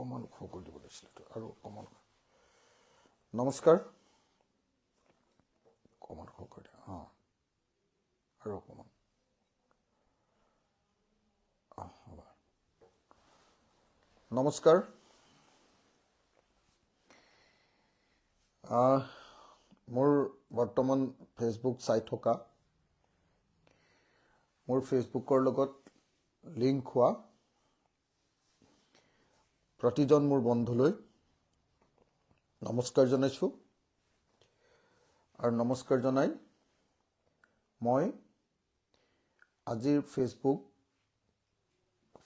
অকমান ওখ কৰি দিব লাগিছিল আৰু অকমান নমস্কাৰ অকমান ওখ কৰি দিয়া আৰু অকমান নমস্কাৰ মোৰ বৰ্তমান ফেচবুক চাই থকা মোৰ ফেচবুকৰ লগত লিংক হোৱা প্ৰতিজন মোৰ বন্ধুলৈ নমস্কাৰ জনাইছোঁ আৰু নমস্কাৰ জনাই মই আজিৰ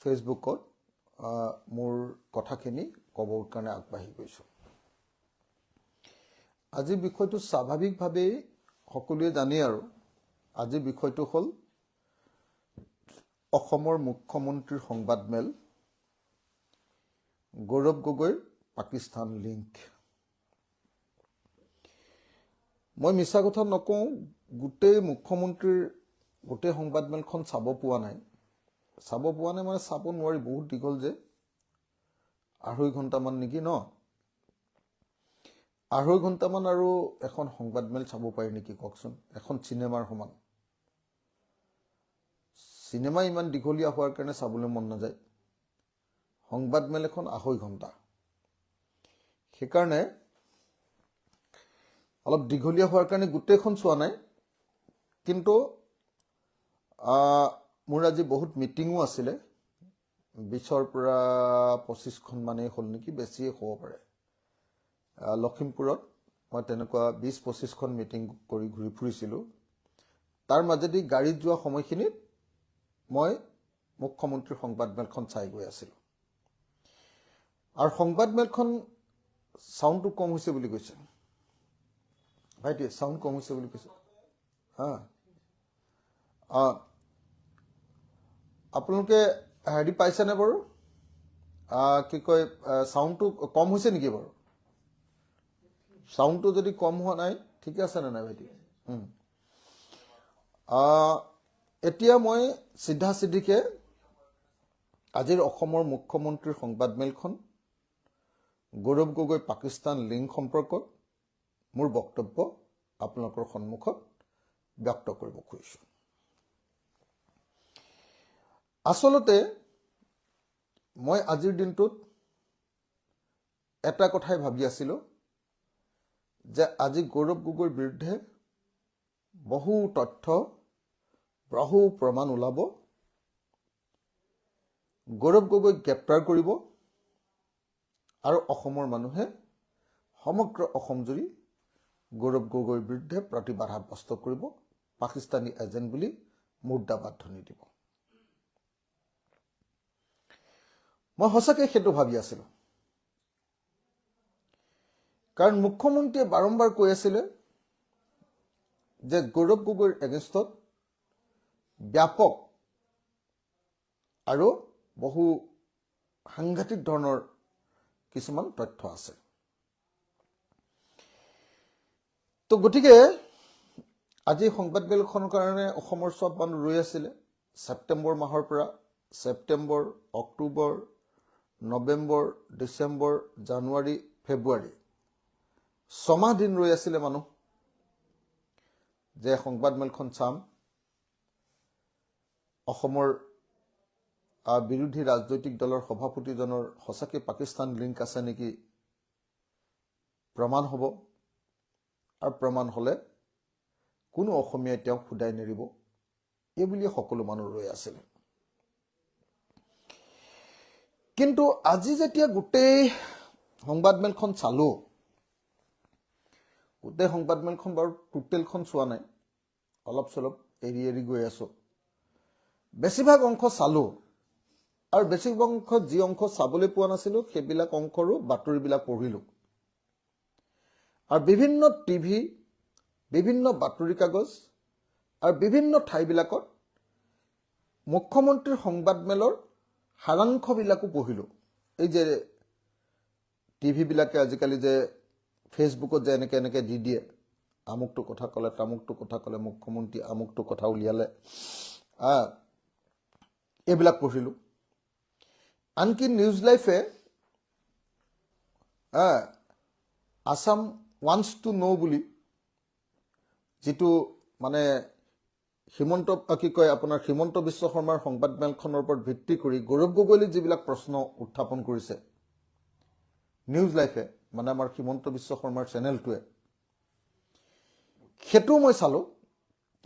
ফেচবুকত মোৰ কথাখিনি ক'বৰ কাৰণে আগবাঢ়ি গৈছোঁ। আজিৰ বিষয়টো স্বাভাৱিকভাৱেই সকলোৱে জানে আৰু আজিৰ বিষয়টো হ'ল অসমৰ মুখ্যমন্ত্ৰীৰ সংবাদমেল গৌৰৱ গগৈৰ পাকিস্তান লিংক। মই মিছা কথা নকওঁ, গোটেই মুখ্যমন্ত্ৰীৰ গোটেই সংবাদমেলখন চাব পোৱা নাই মানে চাব নোৱাৰি, বহুত দীঘল যে 2.5 ঘণ্টামান নেকি ন, 2.5 ঘণ্টামান আৰু এখন সংবাদমেল চাব পাৰি নেকি কওকচোন? এখন চিনেমাৰ সমান। চিনেমা ইমান দীঘলীয়া হোৱাৰ কাৰণে চাবলৈ মন নাযায়, সংবাদমেল এখন 2.5 ঘণ্টা, সেইকাৰণে অলপ দীঘলীয়া হোৱাৰ কাৰণে গোটেইখন চোৱা নাই। কিন্তু মোৰ আজি বহুত মিটিঙো আছিলে, 20ৰ পৰা 25খন মানেই হ'ল নেকি, বেছিয়ে হ'ব পাৰে। লখিমপুৰত মই তেনেকুৱা 20-25খন মিটিং কৰি ঘূৰি ফুৰিছিলোঁ। তাৰ মাজেদি গাড়ীত যোৱা সময়খিনিত মই মুখ্যমন্ত্ৰীৰ সংবাদমেলখন চাই গৈ আছিলোঁ। আৰু সংবাদমেলখন চাউণ্ডটো কম হৈছে বুলি কৈছে ভাইটি, চাউণ্ড কম হৈছে বুলি কৈছে। আপোনালোকে হেৰি পাইছেনে বাৰু, কি কয়, চাউণ্ডটো কম হৈছে নেকি বাৰু? চাউণ্ডটো যদি কম হোৱা নাই, ঠিকে আছেনে নাই ভাইটি? এতিয়া মই চিধাচিধিকে আজিৰ অসমৰ মুখ্যমন্ত্ৰীৰ সংবাদমেলখন গৌৰৱ গগৈ পাকিস্তান লিংক সম্পৰ্কত মোৰ বক্তব্য আপোনালোকৰ সন্মুখত ব্যক্ত কৰিব খুজিছোঁ। আচলতে মই আজিৰ দিনটোত এটা কথাই ভাবি আছিলোঁ যে আজি গৌৰৱ গগৈৰ বিৰুদ্ধে বহু তথ্য, বহু প্ৰমাণ ওলাব, গৌৰৱ গগৈক গ্ৰেপ্তাৰ কৰিব আৰু অসমৰ মানুহে সমগ্ৰ অসম জুৰি গৌৰৱ গগৈৰ বিৰুদ্ধে প্ৰতিবাদ সাব্যস্ত কৰিব, পাকিস্তানী এজেণ্ট বুলি মুৰ্দাবাদ ধ্বনি দিব। মই সঁচাকৈ সেইটো ভাবি আছিলোঁ, কাৰণ মুখ্যমন্ত্ৰীয়ে বাৰম্বাৰ কৈ আছিলে যে গৌৰৱ গগৈৰ এগেইনষ্টত ব্যাপক আৰু বহু সাংঘাতিক ধৰণৰ কিছুমান তথ্য আছে। তো গতিকে আজি সংবাদমেলখনৰ কাৰণে অসমৰ চব মানুহ ৰৈ আছিলে। ছেপ্টেম্বৰ মাহৰ পৰা ছেপ্টেম্বৰ, অক্টোবৰ, নৱেম্বৰ, ডিচেম্বৰ, জানুৱাৰী, ফেব্ৰুৱাৰী 6 মাহ দিন ৰৈ আছিলে মানুহ যে সংবাদমেলখন চাম, অসমৰ বিৰোধী ৰাজনৈতিক দলৰ সভাপতিজনৰ সঁচাকৈ পাকিস্তান লিংক আছে নেকি প্ৰমাণ হ'ব, আৰু প্ৰমাণ হ'লে কোনো অসমীয়াই তেওঁক শুদাই নেৰিব, এই বুলিয়ে সকলো মানুহ ৰৈ আছিলে। কিন্তু আজি যেতিয়া গোটেই সংবাদমেলখন চালো, গোটেই সংবাদমেলখন বাৰু টোটেলখন চোৱা নাই, অলপ চলপ এৰি এৰি গৈ আছো, বেছিভাগ অংশ চালো, আৰু বেছিভাগ অংশ যি অংশ চাবলৈ পোৱা নাছিলো সেইবিলাক অংশৰো বাতৰিবিলাক পঢ়িলো। আৰু বিভিন্ন টিভি, বিভিন্ন বাতৰি কাগজ আৰু বিভিন্ন ঠাইবিলাকত মুখ্যমন্ত্ৰীৰ সংবাদমেলৰ সাৰাংশবিলাকো পঢ়িলো। এই যে টিভিবিলাকে আজিকালি যে ফেচবুকত যে এনেকে এনেকে দি দিয়ে, আমুকটো কথা ক'লে, তামুকটো কথা ক'লে, মুখ্যমন্ত্ৰী আমুকটো কথা উলিয়ালে, এইবিলাক পঢ়িলো। আনকি নিউজ লাইফে আছাম ৱান্টছ টু ন' বুলি যিটো মানে আপোনাৰ হিমন্ত বিশ্ব শৰ্মাৰ সংবাদমেলখনৰ ওপৰত ভিত্তি কৰি গৌৰৱ গগৈলৈ যিবিলাক প্ৰশ্ন উত্থাপন কৰিছে নিউজ লাইফে, মানে আমাৰ হিমন্ত বিশ্ব শৰ্মাৰ চেনেলটোৱে, সেইটো মই চালোঁ,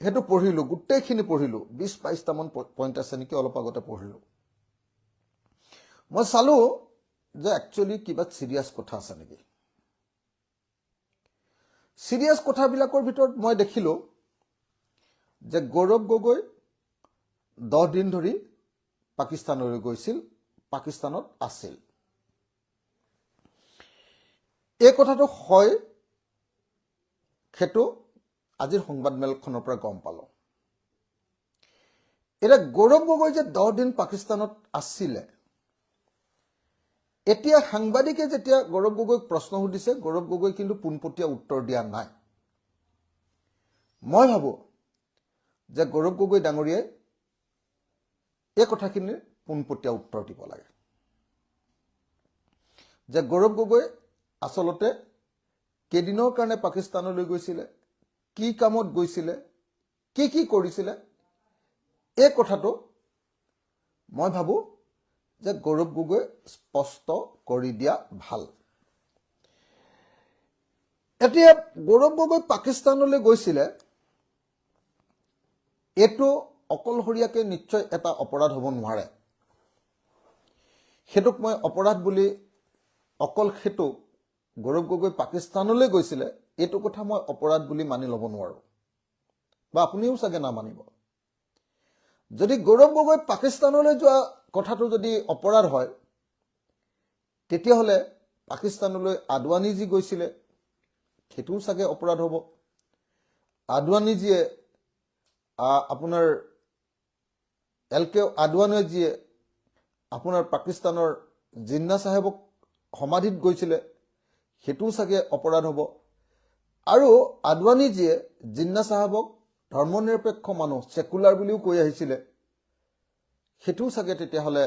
সেইটো পঢ়িলোঁ, গোটেইখিনি পঢ়িলোঁ, 20-22টামান পইণ্ট আছে নেকি, অলপ আগতে পঢ়িলোঁ। মই চালোঁ যে একচুৱেলি কিবা চিৰিয়াছ কথা আছে নেকি। চিৰিয়াছ কথাবিলাকৰ ভিতৰত মই দেখিলোঁ যে গৌৰৱ গগৈ 10 দিন ধৰি পাকিস্তানলৈ গৈছিল, পাকিস্তানত আছিল। এই কথাটো হয়, সেইটো আজিৰ সংবাদমেলখনৰ পৰা গম পালোঁ। এতিয়া গৌৰৱ গগৈ যে 10 দিন পাকিস্তানত আছিলে, এতিয়া সাংবাদিকে যেতিয়া গৌৰৱ গগৈক প্ৰশ্ন সুধিছে, গৌৰৱ গগৈ কিন্তু পোনপটীয়া উত্তৰ দিয়া নাই। মই ভাবোঁ যে গৌৰৱ গগৈ ডাঙৰীয়াই এই কথাখিনিৰ পোনপটীয়া উত্তৰ দিব লাগে, যে গৌৰৱ গগৈ আচলতে কেইদিনৰ কাৰণে পাকিস্তানলৈ গৈছিলে, কি কামত গৈছিলে, কি কি কৰিছিলে, এই কথাটো মই ভাবোঁ যে গৌৰৱ গগৈ স্পষ্ট কৰি দিয়া ভাল। এতিয়া গৌৰৱ গগৈ পাকিস্তানলৈ গৈছিলে, এইটো অকলশৰীয়াকৈ নিশ্চয় এটা অপৰাধ হ'ব নোৱাৰে। সেইটোক মই অপৰাধ বুলি, অকল সেইটো গৌৰৱ গগৈ পাকিস্তানলৈ গৈছিলে এইটো কথা মই অপৰাধ বুলি মানি ল'ব নোৱাৰোঁ, বা আপুনিও চাগে নামানিব। যদি গৌৰৱ গগৈ পাকিস্তানলৈ যোৱা কথাটো যদি অপৰাধ হয়, তেতিয়াহ'লে পাকিস্তানলৈ আদৱানী যি গৈছিলে সেইটোও চাগে অপৰাধ হ'ব। আদৱানীজীয়ে আপোনাৰ আদৱানীজীয়ে আপোনাৰ পাকিস্তানৰ জিন্না চাহেবক সমাধিত গৈছিলে, সেইটোও চাগে অপৰাধ হ'ব। আৰু আদৱানীজীয়ে জিন্না চাহেবক ধৰ্মনিৰপেক্ষ মানুহ, ছেকুলাৰ বুলিও কৈ আহিছিলে, সেইটোও চাগে তেতিয়াহ'লে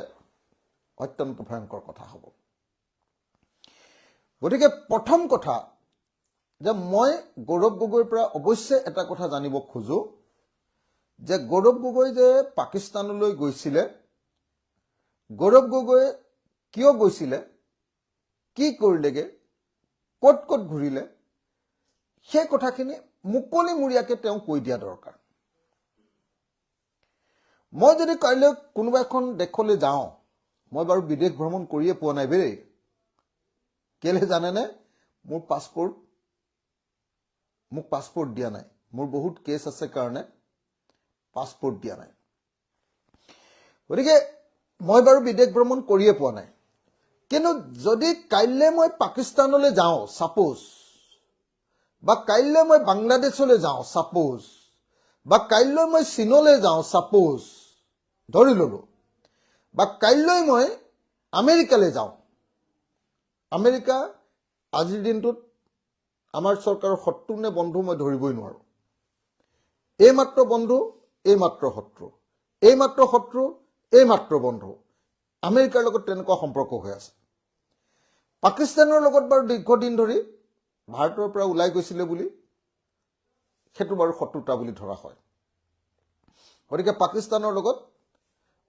অত্যন্ত ভয়ংকৰ কথা হ'ব। গতিকে প্ৰথম কথা যে মই গৌৰৱ গগৈৰ পৰা অৱশ্যে এটা কথা জানিব খোজোঁ যে গৌৰৱ গগৈ যে পাকিস্তানলৈ গৈছিলে, গৌৰৱ গগৈ কিয় গৈছিলে, কি কৰিলেগে, ক'ত ক'ত ঘূৰিলে, সেই কথাখিনি মুকলিমূৰীয়াকৈ তেওঁ কৈ দিয়া দৰকাৰ। মই যদি কাইলৈ কোনোবা এখন দেশলৈ যাওঁ, মই বাৰু বিদেশ ভ্ৰমণ কৰিয়ে পোৱা নাই বেই, কেলে জানেনে, মোক পাছপোৰ্ট দিয়া নাই, মোৰ বহুত কেছ আছে কাৰণে পাছপোৰ্ট দিয়া নাই। গতিকে মই বাৰু বিদেশ ভ্ৰমণ কৰিয়ে পোৱা নাই। কিন্তু যদি কাইলৈ মই পাকিস্তানলৈ যাওঁ ছাপোজ, বা কাইলৈ মই বাংলাদেশলৈ যাওঁ ছাপোজ, বা কাইলৈ মই চীনলৈ যাওঁ ছাপোজ, ধৰি ল'লোঁ, বা কাইলৈ মই আমেৰিকালৈ যাওঁ, আমেৰিকা আজিৰ দিনটোত আমাৰ চৰকাৰৰ শত্ৰু নে বন্ধু মই ধৰিবই নোৱাৰোঁ। এইমাত্ৰ বন্ধু, এইমাত্ৰ শত্ৰু, এইমাত্ৰ শত্ৰু, এইমাত্ৰ বন্ধু। আমেৰিকাৰ লগত তেনেকুৱা সম্পৰ্ক হৈ আছে। পাকিস্তানৰ লগত বাৰু দীৰ্ঘদিন ধৰি ভাৰতৰ পৰা ওলাই গৈছিলে বুলি সেইটো বাৰু শত্ৰুতা বুলি ধৰা হয়। গতিকে পাকিস্তানৰ লগত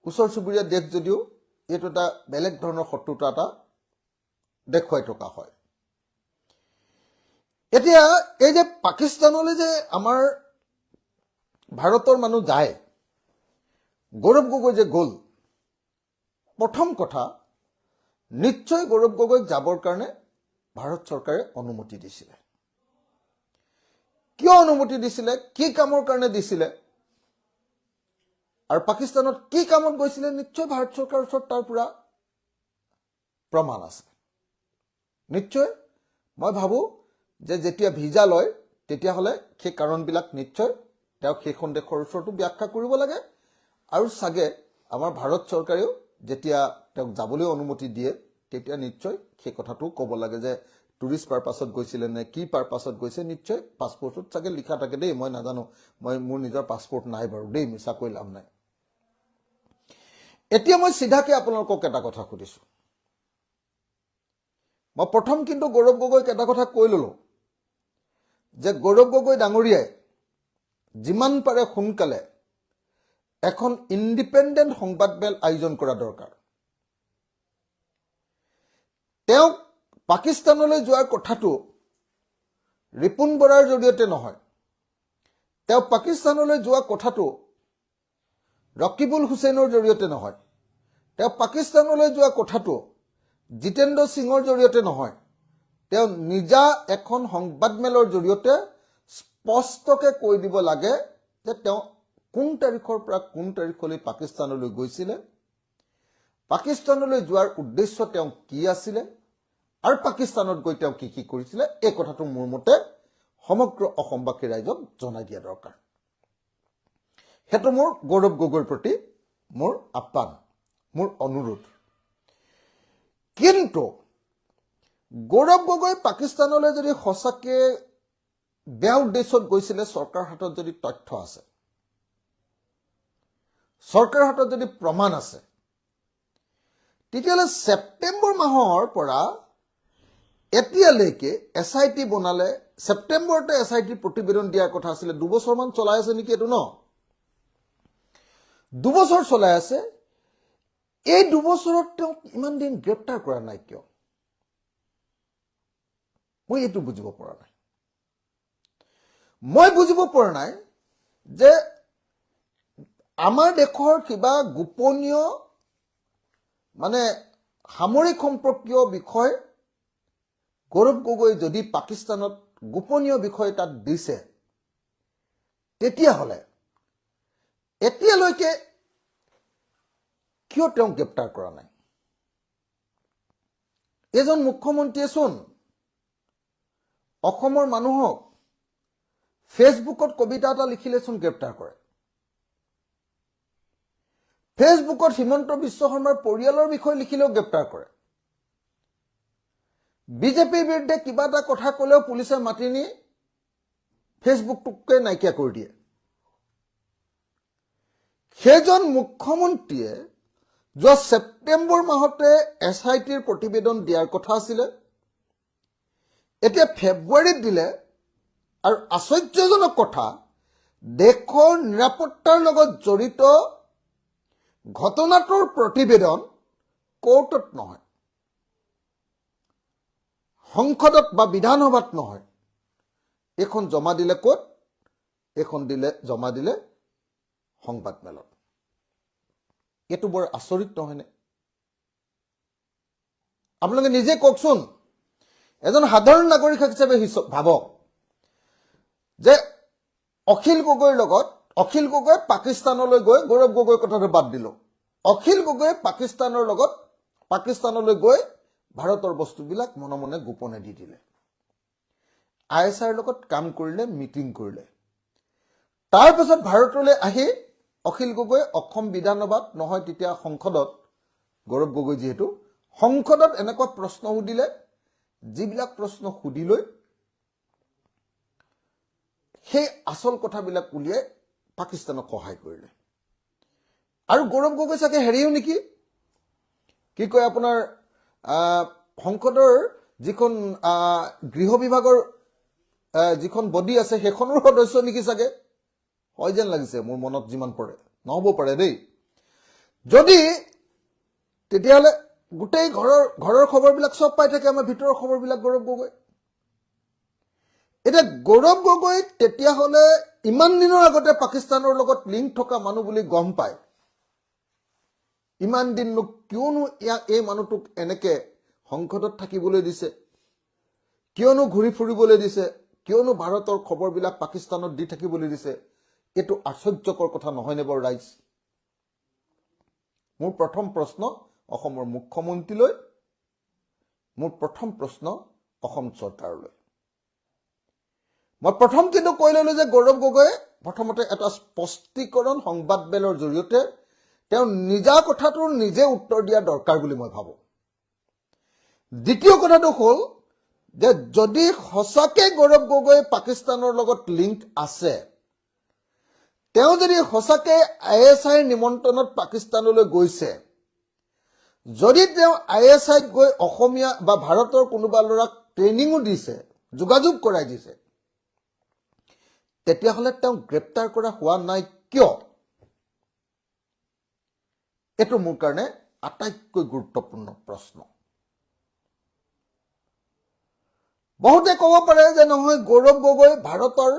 ওচৰ চুবুৰীয়া দেশ যদিও এইটো এটা বেলেগ ধৰণৰ শত্ৰুতা এটা দেখুৱাই থকা হয়। এতিয়া এই যে পাকিস্তানলৈ যে আমাৰ ভাৰতৰ মানুহ যায়, গৌৰৱ গগৈ যে গ'ল, প্ৰথম কথা নিশ্চয় গৌৰৱ গগৈক যাবৰ কাৰণে ভাৰত চৰকাৰে অনুমতি দিছিলে। কিয় অনুমতি দিছিলে, কি কামৰ কাৰণে দিছিলে, আৰু পাকিস্তানত কি কামত গৈছিলে, নিশ্চয় ভাৰত চৰকাৰৰ ওচৰত তাৰ পৰা প্ৰমাণ আছে। নিশ্চয় মই ভাবোঁ যে যেতিয়া ভিজা লয় তেতিয়াহ'লে সেই কাৰণবিলাক নিশ্চয় তেওঁ সেইখন দেশৰ ওচৰতো ব্যাখ্যা কৰিব লাগে, আৰু চাগে আমাৰ ভাৰত চৰকাৰেও যেতিয়া তেওঁক যাবলৈ অনুমতি দিয়ে তেতিয়া নিশ্চয় সেই কথাটো ক'ব লাগে যে টুৰিষ্ট পাৰপাছত গৈছিলে নে কি পাৰপাছত গৈছে। নিশ্চয় পাছপোৰ্টত চাগে লিখা থাকে দেই, মই নাজানো, মোৰ নিজৰ পাছপোৰ্ট নাই বাৰু দেই, মিছা কৈ লাভ নাই। এতিয়া মই চিধাকে আপোনালোকক এটা কথা সুধিছোঁ, মই প্ৰথম কিন্তু গৌৰৱ গগৈক এটা কথা কৈ ললো যে গৌৰৱ গগৈ ডাঙৰীয়াই যিমান পাৰে সোনকালে এখন ইণ্ডিপেণ্ডেণ্ট সংবাদমেল আয়োজন কৰা দৰকাৰ। তেওঁক পাকিস্তানলৈ যোৱাৰ কথাটো ৰিপুণ বৰাৰ জৰিয়তে নহয়, তেওঁ পাকিস্তানলৈ যোৱা কথাটো ৰকিবুল হুছেইনৰ জৰিয়তে নহয়, তেওঁ পাকিস্তানলৈ যোৱা কথাটো জিতেন্দ্ৰ সিঙৰ জৰিয়তে নহয়, তেওঁ নিজা এখন সংবাদমেলৰ জৰিয়তে স্পষ্টকৈ কৈ দিব লাগে যে তেওঁ কোন তাৰিখৰ পৰা কোন তাৰিখলৈ পাকিস্তানলৈ গৈছিলে, পাকিস্তানলৈ যোৱাৰ উদ্দেশ্য তেওঁ কি আছিলে আৰু পাকিস্তানত গৈ তেওঁ কি কি কৰিছিলে, এই কথাটো মোৰ মতে সমগ্ৰ অসমবাসী ৰাইজক জনাই দিয়া দৰকাৰ। সেইটো মোৰ গৌৰৱ গগৈৰ প্ৰতি মোৰ আহ্বান, মোৰ অনুৰোধ। কিন্তু গৌৰৱ গগৈ পাকিস্তানলৈ যদি সঁচাকৈ বেয়া উদ্দেশ্যত গৈছিলে, চৰকাৰৰ হাতত যদি তথ্য আছে, চৰকাৰৰ হাতত যদি প্ৰমাণ আছে, তেতিয়াহ'লে ছেপ্টেম্বৰ মাহৰ পৰা এতিয়ালৈকে SIT বনালে, ছেপ্টেম্বৰতে SIT প্ৰতিবেদন দিয়াৰ কথা আছিলে, 2 বছৰমান চলাই আছে নেকি এইটো ন? 2 বছৰ চলাই আছে। এই 2 বছৰত তেওঁক ইমান দিন গ্ৰেপ্তাৰ কৰা নাই কিয়? মই এইটো বুজিব পৰা নাই। মই বুজিব পৰা নাই যে আমাৰ দেশৰ কিবা গোপনীয় মানে সামৰিক সম্পৰ্কীয় বিষয় গৌৰৱ গগৈ যদি পাকিস্তানত গোপনীয় বিষয় তাত দিছে, তেতিয়াহ'লে এতিয়ালৈকে কিয় তেওঁক গ্ৰেপ্তাৰ কৰা নাই? এজন মুখ্যমন্ত্ৰীয়ে চোন অসমৰ মানুহক ফেচবুকত কবিতা এটা লিখিলেচোন গ্ৰেপ্তাৰ কৰে, ফেচবুকত হিমন্ত বিশ্ব শৰ্মাৰ পৰিয়ালৰ বিষয়ে লিখিলেও গ্ৰেপ্তাৰ কৰে, বিজেপিৰ বিৰুদ্ধে কিবা এটা কথা ক'লেও পুলিচে মাতি নি ফেচবুকটোকে নাইকিয়া কৰি দিয়ে। সেইজন মুখ্যমন্ত্ৰীয়ে যোৱা ছেপ্টেম্বৰ মাহতে SITৰ প্ৰতিবেদন দিয়াৰ কথা আছিলে, এতিয়া ফেব্ৰুৱাৰীত দিলে। আৰু আশ্চৰ্যজনক কথা, দেশৰ নিৰাপত্তাৰ লগত জড়িত ঘটনাটোৰ প্ৰতিবেদন কোৰ্টত নহয়, সংসদত বা বিধানসভাত নহয়, এইখন জমা দিলে ক'ত? এইখন জমা দিলে সংবাদমেলত। এইটো বৰ আচৰিত নহয়নে? আপোনালোকে নিজে কওকচোন, এজন সাধাৰণ নাগৰিক হিচাপে ভাবক যে অখিল গগৈৰ লগত, অখিল গগৈ পাকিস্তানলৈ গৈ, গৌৰৱ গগৈৰ কথাটো বাদ দিলো, অখিল গগৈ পাকিস্তানলৈ গৈ ভাৰতৰ বস্তুবিলাক মনে মনে গোপনে দি দিলে, ISIৰ লগত কাম কৰিলে, মিটিং কৰিলে। তাৰপিছত ভাৰতলৈ আহি অখিল গগৈ অসম বিধানসভাত নহয়, তেতিয়া সংসদত, গৌৰৱ গগৈ যিহেতু সংসদত এনেকুৱা প্ৰশ্ন সুধিলে, যিবিলাক প্ৰশ্ন সুধি লৈ সেই আচল কথাবিলাক উলিয়াই পাকিস্তানক সহায় কৰিলে। আৰু গৌৰৱ গগৈ চাগে হেৰিও নেকি, কি কয় আপোনাৰ সংসদৰ যিখন গৃহ বিভাগৰ যিখন বডি আছে সেইখনৰ সদস্য নেকি চাগে, হয় যেন লাগিছে মোৰ মনত যিমান পৰে, নহ'ব পাৰে দেই। যদি তেতিয়াহ'লে গোটেই ঘৰৰ খবৰবিলাক চব পাই থাকে, আমাৰ ভিতৰৰ খবৰবিলাক গৌৰৱ গগৈ। এতিয়া গৌৰৱ গগৈ তেতিয়াহ'লে ইমান দিনৰ আগতে পাকিস্তানৰ লগত লিংক থকা মানুহ বুলি গম পায়, ইমান দিন কিয়নো এই মানুহটোক এনেকে সংসদত থাকিবলৈ দিছে, কিয়নো ঘূৰি ফুৰিবলৈ দিছে, কিয়নো ভাৰতৰ খবৰবিলাক পাকিস্তানত দি থাকিবলৈ দিছে? এইটো আশ্চৰ্যকৰ কথা নহয়নে বাৰু ৰাইজ? মোৰ প্ৰথম প্ৰশ্ন অসমৰ মুখ্যমন্ত্ৰীলৈ, মোৰ প্ৰথম প্ৰশ্ন অসম চৰকাৰলৈ। মই প্ৰথম কিন্তু কৈ ললো যে গৌৰৱ গগৈয়ে প্ৰথমতে এটা স্পষ্টীকৰণ সংবাদমেলৰ জৰিয়তে তেওঁ নিজা কথাটোৰ নিজে উত্তৰ দিয়া দৰকাৰ বুলি মই ভাবো। দ্বিতীয় কথাটো হ'ল যে যদি সঁচাকৈ গৌৰৱ গগৈ পাকিস্তানৰ লগত লিংক আছে, তেওঁ যদি সঁচাকৈ ISIৰ নিমন্ত্ৰণত পাকিস্তানলৈ গৈছে, যদি তেওঁ ISIত গৈ অসমীয়া বা ভাৰতৰ কোনোবা ল'ৰাক ট্ৰেইনিঙো দিছে, যোগাযোগ কৰাই দিছে, তেতিয়াহ'লে তেওঁ গ্ৰেপ্তাৰ কৰা হোৱা নাই কিয়? এইটো মোৰ কাৰণে আটাইতকৈ গুৰুত্বপূৰ্ণ প্ৰশ্ন। বহুতে ক'ব পাৰে যে নহয়, গৌৰৱ গগৈ ভাৰতৰ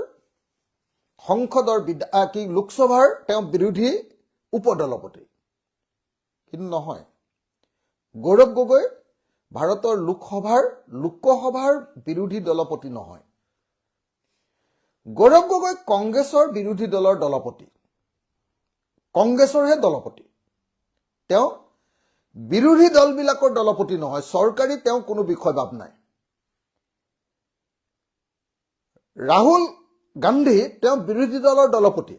সংসদৰ লোকসভাৰ তেওঁ বিৰোধী উপদলপতি। কিন্তু নহয়, গৌৰৱ গগৈ ভাৰতৰ লোকসভাৰ বিৰোধী দলপতি নহয়। গৌৰৱ গগৈ কংগ্ৰেছৰ বিৰোধী দলৰ দলপতি, কংগ্ৰেছৰহে দলপতি। তেওঁ বিৰোধী দলবিলাকৰ দলপতি নহয়। চৰকাৰী তেওঁ কোনো বিষয়বাব নাই। ৰাহুল গান্ধী তেওঁ বিৰোধী দলৰ দলপতি,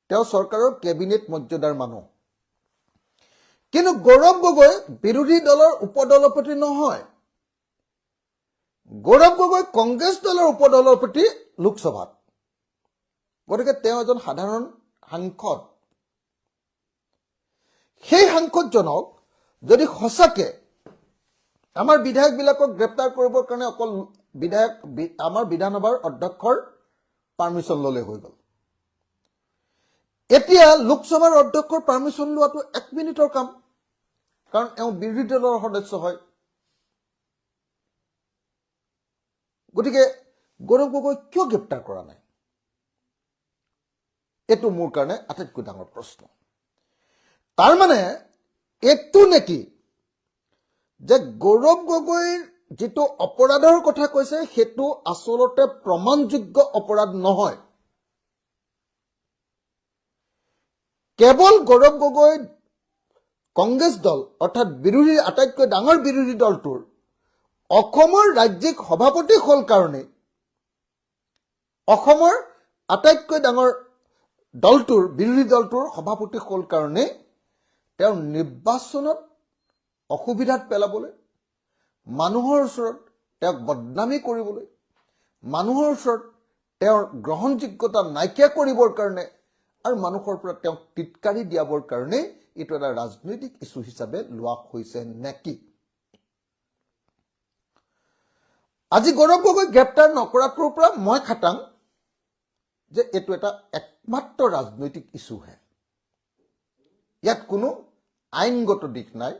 তেওঁ চৰকাৰৰ কেবিনেট মৰ্যাদাৰ মানুহ। কিন্তু গৌৰৱ গগৈ বিৰোধী দলৰ উপদলপতি নহয়। গৌৰৱ গগৈ কংগ্ৰেছ দলৰ উপদলপতি লোকসভাত। গতিকে তেওঁ এজন সাধাৰণ সাংসদ। সেই সাংসদজনক যদি সঁচাকে আমাৰ বিধায়কবিলাকক গ্ৰেপ্তাৰ কৰিবৰ কাৰণে অকল আমাৰ বিধানসভাৰ অধ্যক্ষৰ পাৰ্মিশ্যন ল'লে হৈ গ'ল। এতিয়া লোকসভাৰ অধ্যক্ষৰ পাৰ্মিশ্যন লোৱাটো 1 মিনিটৰ কাম, কাৰণ এওঁ বিৰোধী দলৰ সদস্য হয়। গতিকে গৌৰৱ গগৈ কিয় গ্ৰেপ্তাৰ কৰা নাই? এইটো মোৰ কাৰণে আটাইতকৈ ডাঙৰ প্ৰশ্ন। তাৰমানে এইটো নেকি যে গৌৰৱ গগৈৰ যিটো অপৰাধৰ কথা কৈছে সেইটো আচলতে প্ৰমাণযোগ্য অপৰাধ নহয়। কেৱল গৌৰৱ গগৈ কংগ্ৰেছ দল অৰ্থাৎ আটাইতকৈ ডাঙৰ বিৰোধী দলটোৰ অসমৰ ৰাজ্যিক সভাপতি হ'ল কাৰণে, অসমৰ আটাইতকৈ ডাঙৰ দলটোৰ বিৰোধী দলটোৰ সভাপতি হ'ল কাৰণে তেওঁ নিৰ্বাচনত অসুবিধাত পেলাবলৈ, মানুহৰ ওচৰত তেওঁক বদনামী কৰিবলৈ, মানুহৰ ওচৰত তেওঁৰ গ্ৰহণযোগ্যতা নাইকিয়া কৰিবৰ কাৰণে আৰু মানুহৰ পৰা তেওঁক টিটকাৰি দিয়াবৰ কাৰণে এইটো এটা ৰাজনৈতিক ইছ্যু হিচাপে লোৱা হৈছে নেকি? আজি গৌৰৱ গগৈ গ্ৰেপ্তাৰ নকৰাটোৰ পৰা মই খাটাং যে এইটো এটা একমাত্ৰ ৰাজনৈতিক ইছ্যুহে। ইয়াত কোনো আইনগত দিশ নাই,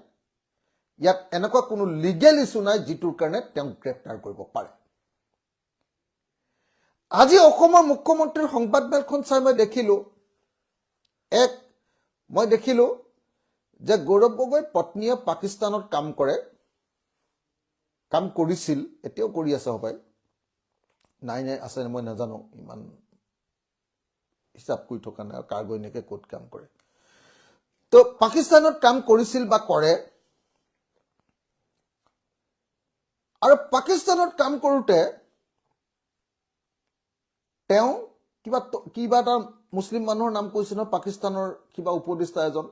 ইয়াত এনেকুৱা কোনো লিগেল ইছ্যু নাই যিটোৰ কাৰণে তেওঁক গ্ৰেপ্তাৰ কৰিব পাৰে। আজি অসমৰ মুখ্যমন্ত্ৰীৰ সংবাদমেলখন চাই মই দেখিলো যে গৌৰৱ গগৈৰ পত্নীয়ে পাকিস্তানত কাম কৰিছিল, এতিয়াও কৰি আছে হপায়, নাই আছে মই নাজানো, ইমান হিচাপ কৰি থকা নাই কাৰ ঘৈণীয়েকে ক'ত কাম কৰে। তো পাকিস্তানত কাম কৰিছিল বা কৰে, আৰু পাকিস্তানত কাম কৰোঁতে তেওঁ কিবা এটা মুছলিম মানুহৰ নাম কৈছিল নহয়, পাকিস্তানৰ কিবা উপদেষ্টা এজন,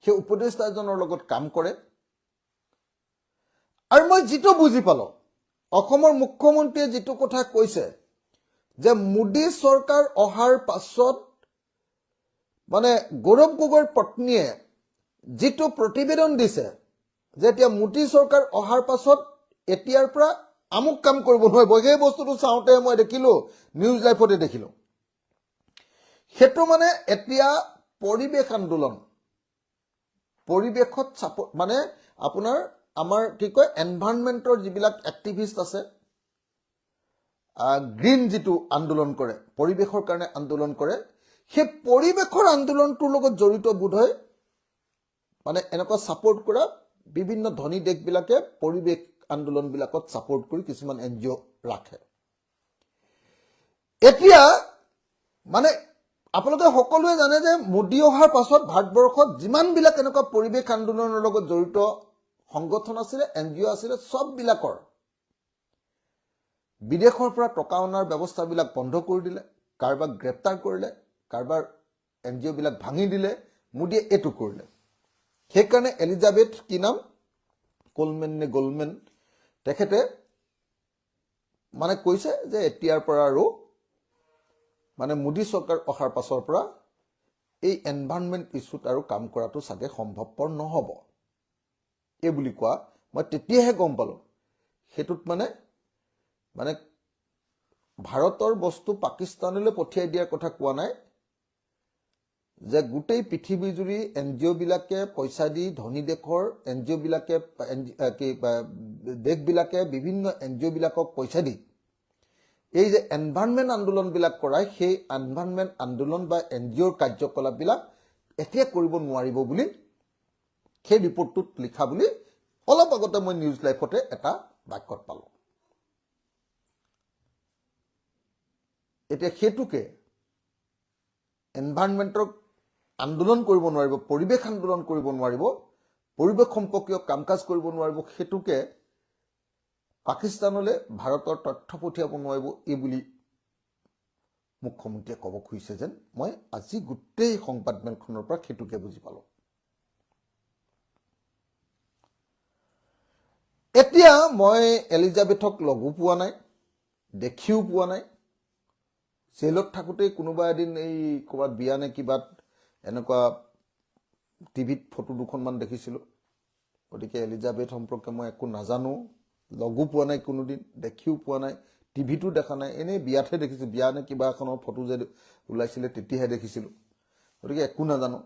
সেই উপদেষ্টা এজনৰ লগত কাম কৰে। আৰু মই যিটো বুজি পালো, অসমৰ মুখ্যমন্ত্ৰীয়ে যিটো কথা কৈছে যে মোদী চৰকাৰ অহাৰ পাছত মানে গৌৰৱ গগৈৰ পত্নীয়ে যিটো প্ৰতিবেদন দিছে যে এতিয়া মোদী চৰকাৰ অহাৰ পাছত এতিয়াৰ পৰা আমুক কাম কৰিব নোৱাৰিব, সেই বস্তুটো চাওঁতে মই দেখিলো, নিউজ লাইভতে দেখিলো, সেইটো মানে এতিয়া পৰিৱেশ আন্দোলন, পৰিৱেশত মানে আপোনাৰ আমাৰ কি কয় এনভাইৰনমেণ্টৰ যিবিলাক এক্টিভিষ্ট আছে, গ্ৰীণ যিটো আন্দোলন কৰে, পৰিৱেশৰ কাৰণে আন্দোলন কৰে, সেই পৰিৱেশৰ আন্দোলনটোৰ লগত জড়িত বোধহয় মানে এনেকুৱা ছাপোৰ্ট কৰা বিভিন্ন ধনী দেশবিলাকে পৰিৱেশ আন্দোলনবিলাকত ছাপোৰ্ট কৰি কিছুমান NGO ৰাখে। এতিয়া মানে আপোনালোকে সকলোৱে জানে যে মোদী অহাৰ পাছত ভাৰতবৰ্ষত যিমানবিলাক এনেকুৱা পৰিৱেশ আন্দোলনৰ লগত জড়িত সংগঠন আছিলে, NGO আছিলে, সববিলাকৰ বিদেশৰ পৰা টকা অনাৰ ব্যৱস্থাবিলাক বন্ধ কৰি দিলে, কাৰোবাক গ্ৰেপ্তাৰ কৰিলে, কাৰোবাৰ NGO বিলাক ভাঙি দিলে, মোদীয়ে এইটো কৰিলে। সেইকাৰণে এলিজাবেথ কি নাম কোলমেন নে গোলমেন, তেখেতে মানে কৈছে যে এতিয়াৰ পৰা আৰু মানে মোদী চৰকাৰ অহাৰ পাছৰ পৰা এই এনভাইৰনমেণ্ট ইছ্যুত আৰু কাম কৰাটো চাগে সম্ভৱপৰ নহ'ব এই বুলি কোৱা মই তেতিয়াহে গম পালোঁ সেইটোত মানে ভাৰতৰ বস্তু পাকিস্তানলৈ পঠিয়াই দিয়াৰ কথা কোৱা নাই যে গোটেই পৃথিৱীজুৰি NGO বিলাকে পইচা দি ধনী দেশৰ NGO বিলাকে দেশবিলাকে বিভিন্ন NGO বিলাকক পইচা দি এই যে এনভাইৰনমেণ্ট আন্দোলনবিলাক কৰাই সেই এনভাইৰনমেণ্ট আন্দোলন বা NGOৰ কাৰ্যকলাপবিলাক এতিয়া কৰিব নোৱাৰিব বুলি সেই ৰিপৰ্টটোত লিখা বুলি অলপ আগতে মই নিউজ লাইফতে এটা বাক্যত পালোঁ এতিয়া সেইটোকে এনভাইৰনমেণ্টৰ আন্দোলন কৰিব নোৱাৰিব পৰিৱেশ আন্দোলন কৰিব নোৱাৰিব পৰিৱেশ সম্পৰ্কীয় কাম কাজ কৰিব নোৱাৰিব সেইটোকে পাকিস্তানলৈ ভাৰতৰ তথ্য পঠিয়াব নোৱাৰিব এই বুলি মুখ্যমন্ত্ৰীয়ে ক'ব খুজিছে যেন মই আজি গোটেই সংবাদমেলখনৰ পৰা সেইটোকে বুজি পালোঁ এতিয়া মই এলিজাবেথক লগো পোৱা নাই দেখিও পোৱা নাই জেলত থাকোঁতে কোনোবা এদিন এই ক'ৰবাত বিয়া নে কিবাত এনেকুৱা টিভিত ফটো দুখনমান দেখিছিলোঁ গতিকে এলিজাবেথ সম্পৰ্কে মই একো নাজানো লগো পোৱা নাই কোনোদিন দেখিও পোৱা নাই টিভিটো দেখা নাই এনেই বিয়াতহে দেখিছোঁ বিয়া নে কিবা এখনৰ ফটো যে ওলাইছিলে তেতিয়াহে দেখিছিলোঁ গতিকে একো নাজানো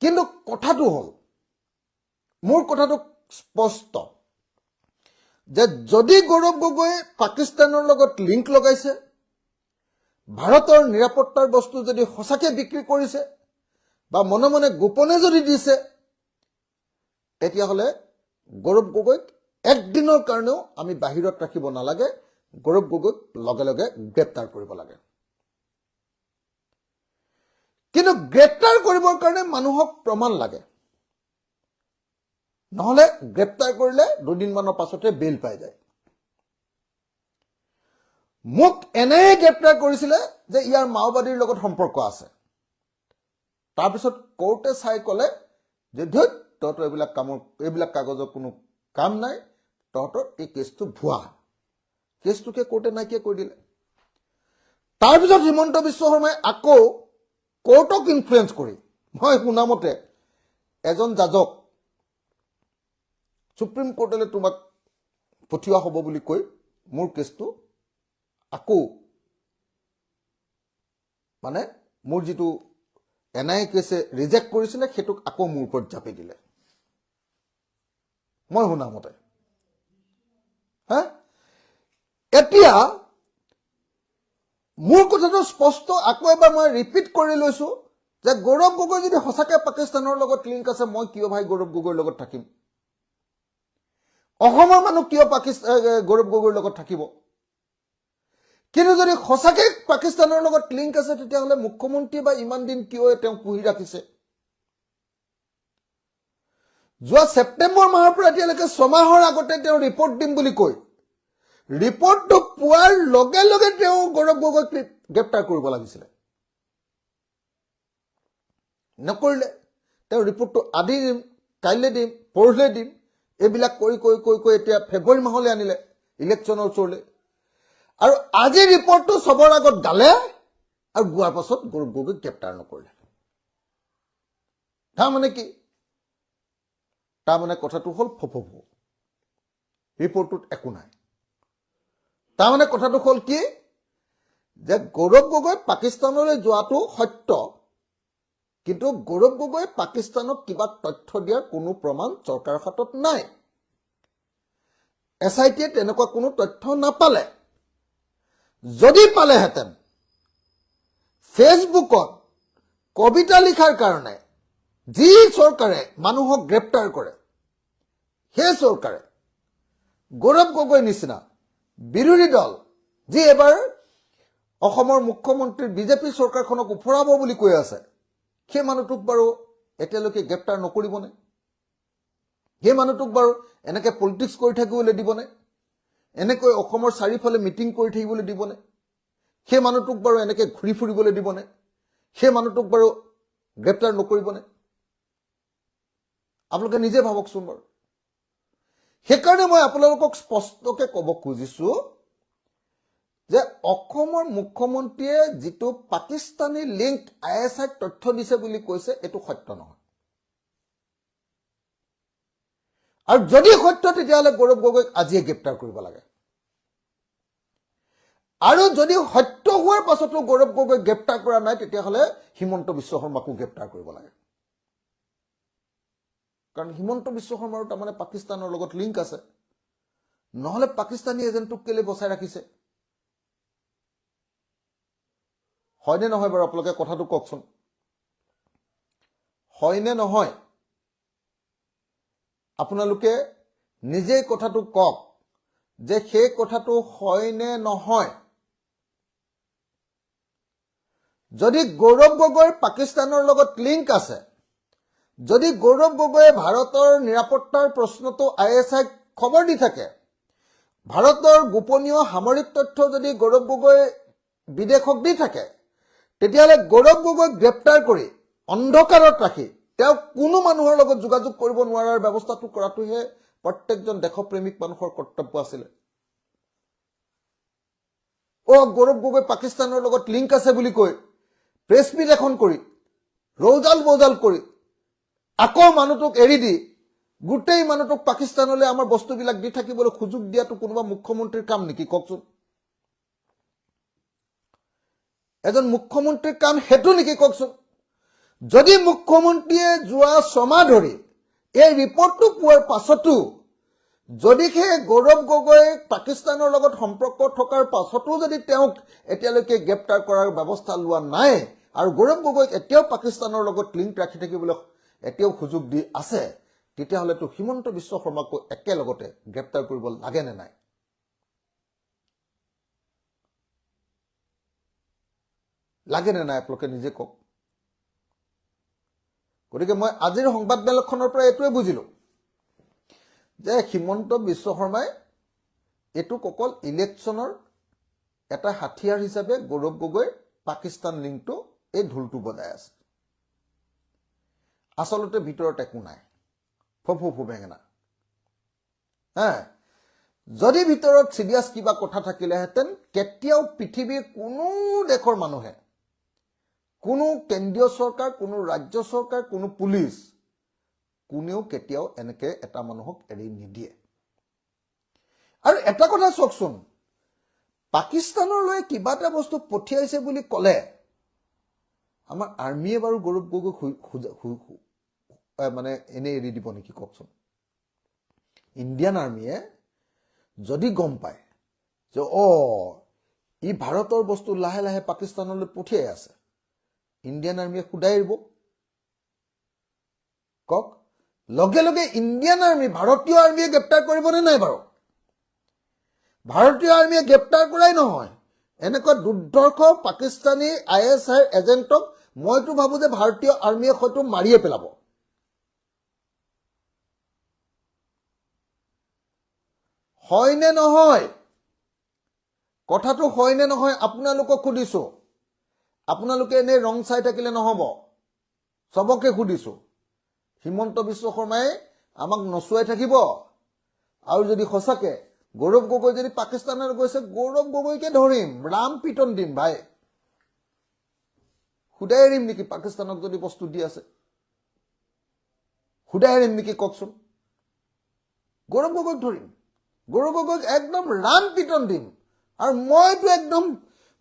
কিন্তু কথাটো হ'ল মোৰ কথাটো স্পষ্ট যে যদি গৌৰৱ গগৈ পাকিস্তানৰ লগত লিংক লগাইছে ভাৰতৰ নিৰাপত্তাৰ বস্তু যদি সঁচাকৈ বিক্ৰী কৰিছে বা মনে মনে গোপনে যদি দিছে তেতিয়াহ'লে গৌৰৱ গগৈক একদিনৰ কাৰণেও আমি বাহিৰত ৰাখিব নালাগে গৌৰৱ গগৈক লগে লগে গ্ৰেপ্তাৰ কৰিব লাগে কিন্তু গ্ৰেপ্তাৰ কৰিবৰ কাৰণে মানুহক প্ৰমাণ লাগে নহ'লে গ্ৰেপ্তাৰ কৰিলে দুদিনমানৰ পাছতে বেইল পাই যায় মোক এনেই গ্ৰেপ্তাৰ কৰিছিলে যে ইয়াৰ মাওবাদীৰ লগত সম্পৰ্ক আছে তাৰপিছত কোৰ্টে চাই ক'লে যে ধৈত তহঁতৰ এইবিলাক কাগজৰ কোনো কাম নাই তহঁতৰ এই কেছটো ভুৱা কেছটোকে কোৰ্টে নাইকিয়া কৰি দিলে তাৰপিছত হিমন্ত বিশ্ব শৰ্মাই আকৌ কোৰ্টক ইনফ্লুৱেঞ্চ কৰি মই শুনামতে এজন জাজক সুপ্ৰিম কোৰ্টলৈ তোমাক পঠিওৱা হ'ব বুলি কৈ মোৰ কেছটো আকৌ মানে মোৰ যিটো NIA কেছে ৰিজেক্ট কৰিছিলে সেইটোক আকৌ মোৰ ওপৰত জাপি দিলে মই শুনামতে এতিয়া মোৰ কথাটো স্পষ্ট আকৌ এবাৰ মই ৰিপিট কৰি লৈছো যে গৌৰৱ গগৈ যদি সঁচাকৈ পাকিস্তানৰ লগত লিংক আছে মই কিয় ভাই গৌৰৱ গগৈৰ লগত থাকিম অসমৰ মানুহ কিয় গৌৰৱ গগৈৰ লগত থাকিব কিন্তু যদি সঁচাকৈ পাকিস্তানৰ লগত লিংক আছে তেতিয়াহ'লে মুখ্যমন্ত্ৰী বা ইমান দিন কিয় তেওঁ পুহি ৰাখিছে যোৱা ছেপ্টেম্বৰ মাহৰ পৰা এতিয়ালৈকে 6 মাহৰ আগতে তেওঁ ৰিপৰ্ট দিম বুলি কৈ ৰিপৰ্টটো পোৱাৰ লগে লগে তেওঁ গৌৰৱ গগৈক গ্ৰেপ্তাৰ কৰিব লাগিছিলে নকৰিলে তেওঁ ৰিপৰ্টটো আজি দিম কাইলৈ দিম পৰহিলৈ দিম এইবিলাক কৰি এতিয়া ফেব্ৰুৱাৰী মাহলৈ আনিলে ইলেকশ্যনৰ ওচৰলৈ আৰু আজি ৰিপৰ্টটো সবৰ আগত গালে আৰু গোৱাৰ পাছত গৌৰৱ গগৈক গ্ৰেপ্তাৰ নকৰিলে তাৰমানে কি তাৰমানে কথাটো হ'ল ফফফু ৰিপৰ্টটোত একো নাই তাৰমানে কথাটো হ'ল কি যে গৌৰৱ গগৈ পাকিস্তানলৈ যোৱাটো সত্য কিন্তু গৌৰৱ গগৈ পাকিস্তানক কিবা তথ্য দিয়াৰ কোনো প্ৰমাণ চৰকাৰৰ হাতত নাই SITয়ে তেনেকুৱা কোনো তথ্য নাপালে যদি পালেহেঁতেন ফেচবুকত কবিতা লিখাৰ কাৰণে যি চৰকাৰে মানুহক গ্ৰেপ্তাৰ কৰে সেই চৰকাৰে গৌৰৱ গগৈ নিচিনা বিৰোধী দল যি এবাৰ অসমৰ মুখ্যমন্ত্ৰী বিজেপি চৰকাৰখনক উফৰাব বুলি কৈ আছে সেই মানুহটোক বাৰু এতিয়ালৈকে গ্ৰেপ্তাৰ নকৰিবনে সেই মানুহটোক বাৰু এনেকৈ পলিটিক্স কৰি থাকিবলৈ দিবনে এনেকৈ অসমৰ চাৰিওফালে মিটিং কৰি থাকিবলৈ দিবনে সেই মানুহটোক বাৰু এনেকৈ ঘূৰি ফুৰিবলৈ দিবনে সেই মানুহটোক বাৰু গ্ৰেপ্তাৰ নকৰিবনে আপোনালোকে নিজে ভাবকচোন বাৰু সেইকাৰণে মই আপোনালোকক স্পষ্টকৈ ক'ব খুজিছোঁ যে অসমৰ মুখ্যমন্ত্ৰীয়ে যিটো পাকিস্তানী লিংক ISIক তথ্য দিছে বুলি কৈছে এটো সত্য নহয় আৰু যদি সত্য তেতিয়াহলে গৌৰৱ গগৈক আজিয়ে গ্ৰেপ্তাৰ কৰিব লাগে আৰু যদি সত্য হোৱাৰ পাছতো গৌৰৱ গগৈক গ্ৰেপ্তাৰ কৰা নাই তেতিয়াহলে হিমন্ত বিশ্ব শৰ্মাকো গ্ৰেপ্তাৰ কৰিব লাগে কাৰণ হিমন্ত বিশ্ব শৰ্মাৰ তাৰমানে পাকিস্তানৰ লগত লিংক আছে নহলে পাকিস্তানী এজেন্টক কেলে বচাই ৰাখিছে হয়নে নহয় বাৰু আপোনালোকে কথাটো কওকচোন হয়নে নহয় আপোনালোকে নিজে কথাটো কওক যে সেই কথাটো হয়নে নহয় যদি গৌৰৱ গগৈৰ পাকিস্তানৰ লগত লিংক আছে যদি গৌৰৱ গগৈয়ে ভাৰতৰ নিৰাপত্তাৰ প্ৰশ্নটো ISIক খবৰ দি থাকে ভাৰতৰ গোপনীয় সামৰিক তথ্য যদি গৌৰৱ গগৈ বিদেশক দি থাকে তেতিয়াহলে গৌৰৱ গগৈক গ্ৰেপ্তাৰ কৰি অন্ধকাৰত ৰাখি তেওঁ কোনো মানুহৰ লগত যোগাযোগ কৰিব নোৱাৰাৰ ব্যৱস্থাটো কৰাটোহে প্ৰত্যেকজন দেশপ্ৰেমিক মানুহৰ কৰ্তব্য আছিল গৌৰৱ গগৈ পাকিস্তানৰ লগত লিংক আছে বুলি কৈ প্ৰেছ মিট এখন কৰি ৰৌজাল বৌজাল কৰি আকৌ মানুহটোক এৰি দি গোটেই মানুহটোক পাকিস্তানলৈ আমাৰ বস্তুবিলাক দি থাকিবলৈ সুযোগ দিয়াটো কোনোবা মুখ্যমন্ত্ৰীৰ কাম নেকি কওকচোন এজন মুখ্যমন্ত্ৰীৰ কাম হেতু নেকি কওকচোন যদি মুখ্যমন্ত্ৰীয়ে যোৱা ছমাহ ধৰি এই ৰিপৰ্টটো পোৱাৰ পাছতো যদি হে গৌৰৱ গগৈ পাকিস্তানৰ লগত সম্পৰ্ক থকাৰ পাছতো যদি তেওঁক এতিয়ালৈকে গ্ৰেপ্তাৰ কৰাৰ ব্যৱস্থা লোৱা নাই আৰু গৌৰৱ গগৈক এতিয়াও পাকিস্তানৰ লগত লিংক ৰাখি থাকিবলৈ এতিয়াও সুযোগ দি আছে তেতিয়াহলে তো হিমন্ত বিশ্ব শৰ্মাকো একেলগতে গ্ৰেপ্তাৰ কৰিব লাগে নে নাই লাগে নে নাই আপোনালোকে নিজে কওক গতিকে মই আজিৰ সংবাদমেলখনৰ পৰা এটোৱে বুজিলো যে হিমন্ত বিশ্ব শৰ্মাই এটো অকল ইলেকশ্যনৰ এটা হাতিয়াৰ হিচাপে গৌৰৱ গগৈ পাকিস্তান লিংকটো এই ঢোলটো বজাই আছে আসলতে ভিতৰত একো নাই ফফু বেঙেনা যদি ভিতৰত সিৰিয়াছ কিবা কথা থাকিলেহেঁতেন কেতিয়াও পৃথিৱীৰ কোনো দেশৰ মানুহে কোনো কেন্দ্ৰীয় চৰকাৰ কোনো ৰাজ্য চৰকাৰ কোনো পুলিচ কোনেও কেতিয়াও এনেকে এটা মানুহক এৰি নিদিয়ে আৰু এটা কথা চকচোন পাকিস্তানলৈ কিবা এটা বস্তু পঠিয়াইছে বুলি ক'লে আমাৰ আৰ্মিয়ে বাৰু গৌৰৱ গগৈক মানে এনে এৰি দিব নেকি কওকচোন ইণ্ডিয়ান আৰ্মিয়ে যদি গম পায় যে ই ভাৰতৰ বস্তু লাহে লাহে পাকিস্তানলৈ পঠিয়াই আছে ইণ্ডিয়ান আৰ্মিয়ে খুদাই এৰিব কক লগে লগে ইণ্ডিয়ান আৰ্মি ভাৰতীয় আৰ্মিয়ে গ্ৰেপ্তাৰ কৰিবনে নাই বাৰু ভাৰতীয় আৰ্মিয়ে গ্ৰেপ্তাৰ কৰাই নহয় এনেকুৱা দুৰ্ধৰ্ষ পাকিস্তানী ISIৰ এজেন্টক মইতো ভাবো যে ভাৰতীয় আৰ্মিয়ে হয়তো মাৰিয়ে পেলাব হয়নে নহয় কথাটো হয়নে নহয় আপোনালোকক সুধিছো আপোনালোকে এনে ৰং চাই থাকিলে নহব সবকে সুধিছো হিমন্ত বিশ্ব শৰ্মাই আমাক নচুৱাই থাকিব আৰু যদি সঁচাকে গৌৰৱ গগৈ যদি পাকিস্তানৰ গৈছে গৌৰৱ গগৈকে ধৰিম ৰাম পিটন দিম ভাই খুদাই এৰিম নেকি পাকিস্তানক যদি বস্তু দি আছে খুদাই এৰিম নেকি কওকচোন গৌৰৱ গগৈক ধৰিম গৌৰৱ গগৈক একদম ৰাম পিটন দিম আৰু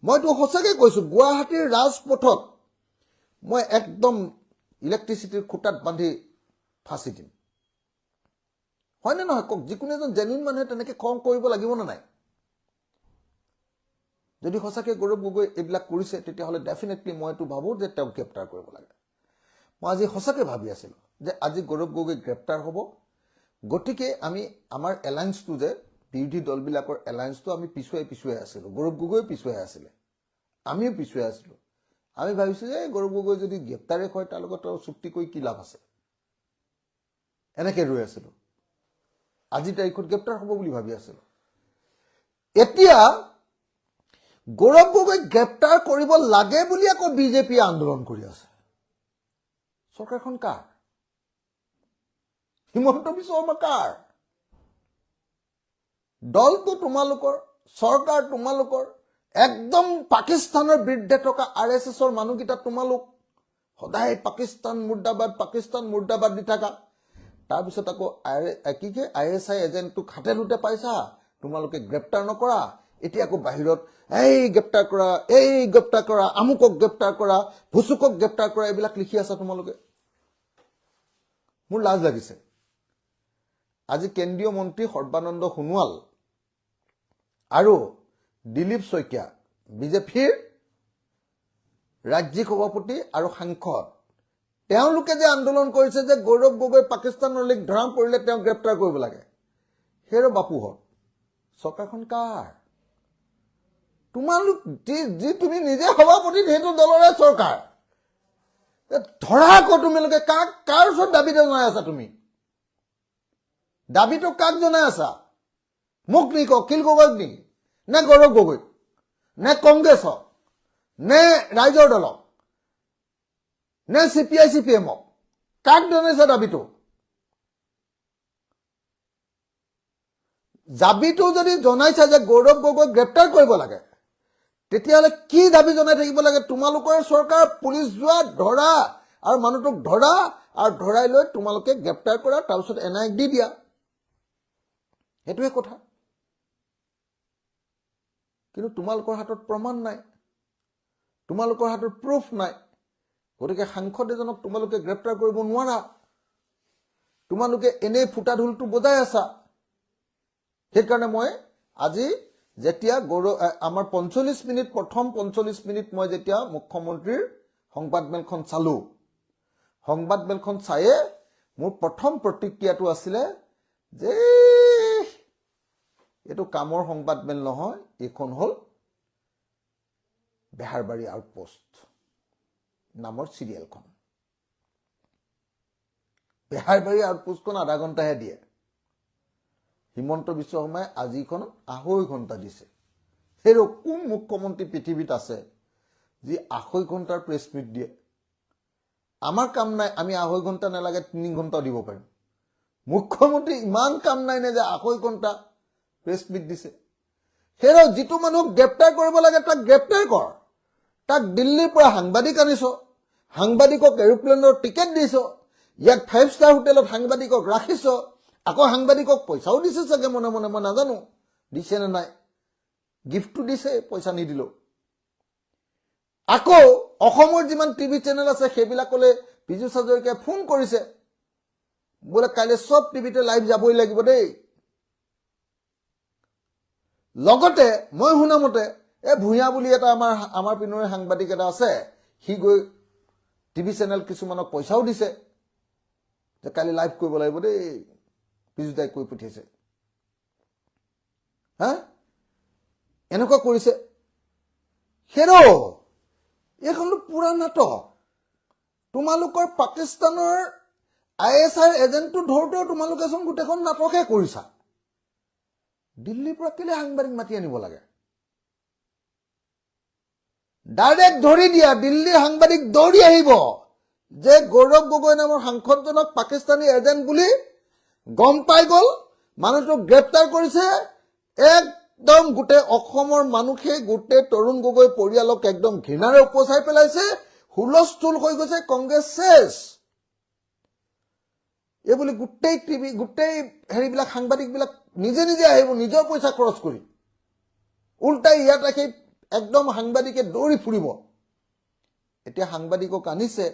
মইতো সঁচাকে কৈছো গুৱাহাটীৰ ৰাজপথত মই একদম ইলেক্ট্ৰিচিটিৰ খুঁটাত বান্ধি ফাঁচি দিম হয়নে নহয় কওক যিকোনো এজন জেনুইন মানুহে তেনেকে খং কৰিব লাগিব না নাই যদি সঁচাকে গৌৰৱ গগৈ এইবিলাক কৰিছে তেতিয়াহলে ডেফিনেটলি মইতো ভাবো যে তেওঁক গ্ৰেপ্তাৰ কৰিব লাগে মই আজি সঁচাকে ভাবি আছিলো যে আজি গৌৰৱ গগৈ গ্ৰেপ্তাৰ হ'ব গতিকে আমি আমাৰ এলায়েন্সটো যে বিৰোধী দলবিলাকৰ এলায়েন্সটো আমি পিছুৱাই আছিলো গৌৰৱ গগৈ পিছুৱাই আছিলে আমিও পিছুৱাই আছিলো আমি ভাবিছো যে গৌৰৱ গগৈ যদি গ্ৰেপ্তাৰে হয় তাৰ লগত চুক্তি কৰি কি লাভ আছে এনেকে ৰৈ আছিলো আজি তাৰিখত গ্ৰেপ্তাৰ হ'ব বুলি ভাবি আছিলো এতিয়া গৌৰৱ গগৈ গ্ৰেপ্তাৰ কৰিব লাগে বুলি আকৌ বিজেপি আন্দোলন কৰি আছে চৰকাৰখন কাৰ হিমন্ত বিশ্ব শৰ্মা কাৰ দলটো তোমালোকৰ চৰকাৰ তোমালোকৰ একদম পাকিস্তানৰ বিৰুদ্ধে থকা RSSৰ মানুহকেইটা তোমালোক সদায় পাকিস্তান মুৰ্দাবাদ দি থাকা তাৰপিছত আকৌ কি কি ISI এজেণ্টটোক হাতে লুটে পাইছা তোমালোকে গ্ৰেপ্তাৰ নকৰা এতিয়া আকৌ বাহিৰত এই গ্ৰেপ্তাৰ কৰা আমুকক গ্ৰেপ্তাৰ কৰা ভুচুকক গ্ৰেপ্তাৰ কৰা এইবিলাক লিখি আছা তোমালোকে মোৰ লাজ লাগিছে আজি কেন্দ্ৰীয় মন্ত্ৰী সৰ্বানন্দ সোণোৱাল আৰু দিলীপ শইকীয়া বিজেপিৰ ৰাজ্যিক সভাপতি আৰু সাংসদ তেওঁলোকে যে আন্দোলন কৰিছে যে গৌৰৱ গগৈ পাকিস্তানলৈ ধৰা পৰিলে তেওঁ গ্ৰেপ্তাৰ কৰিব লাগে হেৰ বাপুহত চৰকাৰখন কাৰ তোমালোক যি তুমি নিজে সভাপতি সেইটো দলৰে চৰকাৰ ধৰা আকৌ তোমালোকে কাৰ ওচৰত দাবী জনাই আছা তুমি দাবীটো কাক জনাই আছা মোক নেকি অখিল গগৈক নেকি নে গৌৰৱ গগৈ নে কংগ্ৰেছক নে ৰাইজৰ দলক নে CPI CPM কাক জনাইছে দাবীটো যদি জনাইছে যে গৌৰৱ গগৈক গ্ৰেপ্তাৰ কৰিব লাগে তেতিয়াহ'লে কি দাবী জনাই থাকিব লাগে তোমালোকৰ চৰকাৰ পুলিচ যোৱা ধৰা আৰু মানুহটোক ধৰা আৰু ধৰাই লৈ তোমালোকে গ্ৰেপ্তাৰ কৰা তাৰপিছত NIAক দি দিয়া সেইটোৱে কথা কিন্তু তোমালোকৰ হাতত প্ৰমাণ নাই তোমালোকৰ হাতত প্ৰুফ নাই গতিকে সাংসদ এজনক তোমালোকে গ্ৰেপ্তাৰ কৰিব নোৱাৰা তোমালোকে এনে ফুটা ঢোলটো বজাই আছা সেইকাৰণে মই আজি যেতিয়া আমাৰ 45 মিনিট প্ৰথম 45 মিনিট মই যেতিয়া মুখ্যমন্ত্ৰীৰ সংবাদমেলখন চালো সংবাদমেলখন চায়ে মোৰ প্ৰথম প্ৰতিক্ৰিয়াটো আছিলে যে এইটো কামৰ সংবাদমেল নহয় এইখন হল বেহাৰবাৰী আউটপোষ্ট নামৰ সিৰিয়েলখন বেহাৰবাৰী আউটপোষ্টখন আধা ঘণ্টাহে দিয়ে হিমন্ত বিশ্ব শৰ্মাই আজিখন 2.5 ঘণ্টা দিছে হেৰ কোন মুখ্যমন্ত্ৰী পৃথিৱীত আছে যি 2.5 ঘণ্টাৰ প্ৰেছ মিট দিয়ে আমাৰ কাম নাই আমি 2.5 ঘণ্টা নালাগে 3 ঘণ্টা দিব পাৰিম মুখ্যমন্ত্ৰী ইমান কাম নাই নে যে 2.5 ঘণ্টা প্ৰেছ মিট দিছে হেৰ যিটো মানুহক গ্ৰেপ্তাৰ কৰিব লাগে তাক গ্ৰেপ্তাৰ কৰ তাক দিল্লীৰ পৰা সাংবাদিক আনিছ সাংবাদিকক এৰোপ্লেনৰ টিকেট দিছ ইয়াক 5 ষ্টাৰ হোটেলত সাংবাদিকক ৰাখিছ আকৌ সাংবাদিকক পইচাও দিছে চাগে মনে মনে মই নাজানো দিছে নে নাই গিফ্টটো দিছে পইচা নিদিলো আকৌ অসমৰ যিমান টিভি চেনেল আছে সেইবিলাকলৈ পীযুষ হাজৰিকাই ফোন কৰিছে বোলে কাইলৈ সব টিভিতে লাইভ যাবই লাগিব দেই লগতে মই শুনা মতে ভূঞা বুলি এটা আমাৰ পিনৰে সাংবাদিক এটা আছে সি গৈ টিভি চেনেল কিছুমানক পইচাও দিছে যে কালি লাইভ কৰিব লাগিব দেই পীযুষদাই কৈ পঠিয়াইছে হা এনেকুৱা কৰিছে হেৰ এইখনটো পুৰা নাটক তোমালোকৰ পাকিস্তানৰ ISI এজেণ্টটো ধৰোতেও তোমালোকে চোন গোটেইখন নাটকহে কৰিছা দিল্লীৰ পৰা কেলে সাংবাদিক মাতি আনিব লাগে ডাইৰেক্ট ধৰি দিয়া দিল্লীৰ সাংবাদিক দৌৰি আহিব যে গৌৰৱ গগৈ নামৰ সাংসদজনক পাকিস্তানী এজেণ্ট বুলি গম পাই গল মানুহটোক গ্ৰেপ্তাৰ কৰিছে একদম গোটেই অসমৰ মানুহে গোটেই তৰুণ গগৈ পৰিয়ালক একদম ঘৃণাৰে উপচাই পেলাইছে হুলস্থুল হৈ গৈছে কংগ্ৰেছ শেষ এই বুলি গোটেই টিভি গোটেই হেৰিবিলাক সাংবাদিকবিলাক নিজে নিজে আহিব নিজৰ পইচা খৰচ কৰি উল্টাই ইয়াত ৰাখি একদম সাংবাদিকে দৌৰি ফুৰিব এতিয়া সাংবাদিকক আনিছে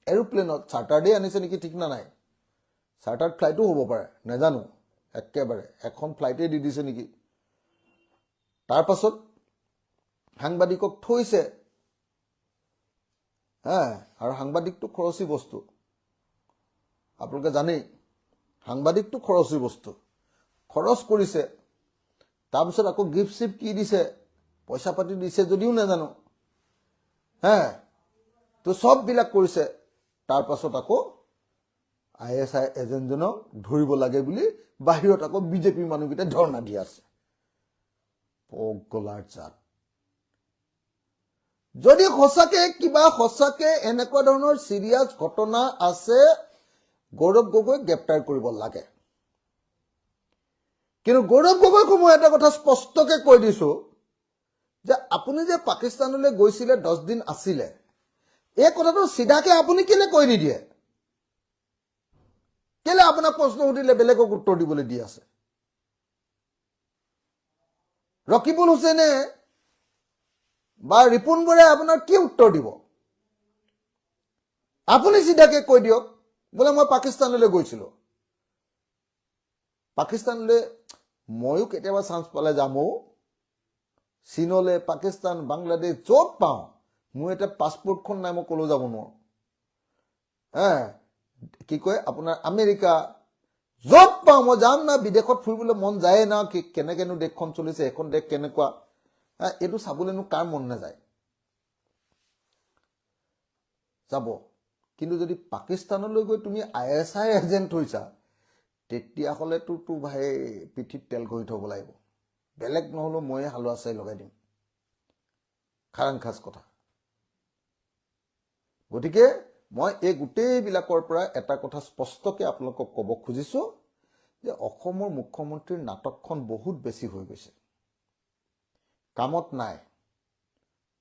এৰোপ্লেনত চাৰ্টাৰডে আনিছে নেকি ঠিক না নাই চাৰ্টাৰ্ড ফ্লাইটো হ'ব পাৰে নাজানো একেবাৰে এখন ফ্লাইটে দি দিছে নেকি তাৰ পাছত সাংবাদিকক থৈছে আৰু সাংবাদিকটো খৰচী বস্তু আপোনালোকে জানেই সাংবাদিকটো খৰচী বস্তু খৰচ কৰিছে তাৰপিছত আকৌ গিফ্ট চিফ্ট কি দিছে পইচা পাতি দিছে যদিও নাজানো তো সববিলাক কৰিছে তাৰ পাছত আকৌ ISI এজেণ্টজনক ধৰিব লাগে বুলি বাহিৰত আকৌ বিজেপি মানুহকেইটা ধৰ্ণা দি আছে পগলাৰ জাত যদি সঁচাকে এনেকুৱা ধৰণৰ সিৰিয়াছ ঘটনা আছে গৌৰৱ গগৈক গ্ৰেপ্তাৰ কৰিব লাগে কিন্তু গৌৰৱ গগৈক মই এটা কথা স্পষ্টকে কৈ দিছো যে আপুনি যে পাকিস্তানলৈ গৈছিলে 10 দিন আছিলে এই কথাটো সিধাকে আপুনি কেলে কৈ নিদিয়ে কেলে আপোনাক প্ৰশ্ন সুধিলে বেলেগক উত্তৰ দিবলৈ দি আছে ৰকিবুল হুছেইনে বা ৰিপুন বৰে আপোনাৰ কি উত্তৰ দিব আপুনি সিধাকে কৈ দিয়ক বলে মই পাকিস্তানলৈ গৈছিলো পাকিস্তানলৈ ময়ো কেতিয়াবা চান্স পালে যামও চীনলে পাকিস্তান বাংলাদেশ য'ত পাওঁ মোৰ এটা পাছপোৰ্টখন নাই মই কলৈ যাব নোৱাৰো কি কয় আপোনাৰ আমেৰিকা য'ত পাওঁ মই যাম না বিদেশত ফুৰিবলৈ মন যায় না কেনেকেনো দেশখন চলিছে এখন দেশ কেনেকুৱা এইটো চাবলৈনো কাৰ মন নাযায় যাব কিন্তু যদি পাকিস্তানলৈ গৈ তুমি ISI এজেন্ট হৈছা তেতিয়াহ'লে তো ভাই পিঠিত তেল ঘঁহি থব লাগিব বেলেগ নহলো মই হালোৱা চাই লগাই দিম খাৰাংখাস কথা গতিকে মই এই গোটেইবিলাকৰ পৰা এটা কথা স্পষ্টকৈ আপোনালোকক ক'ব খুজিছো যে অসমৰ মুখ্যমন্ত্ৰীৰ নাটকখন বহুত বেছি হৈ গৈছে কামত নাই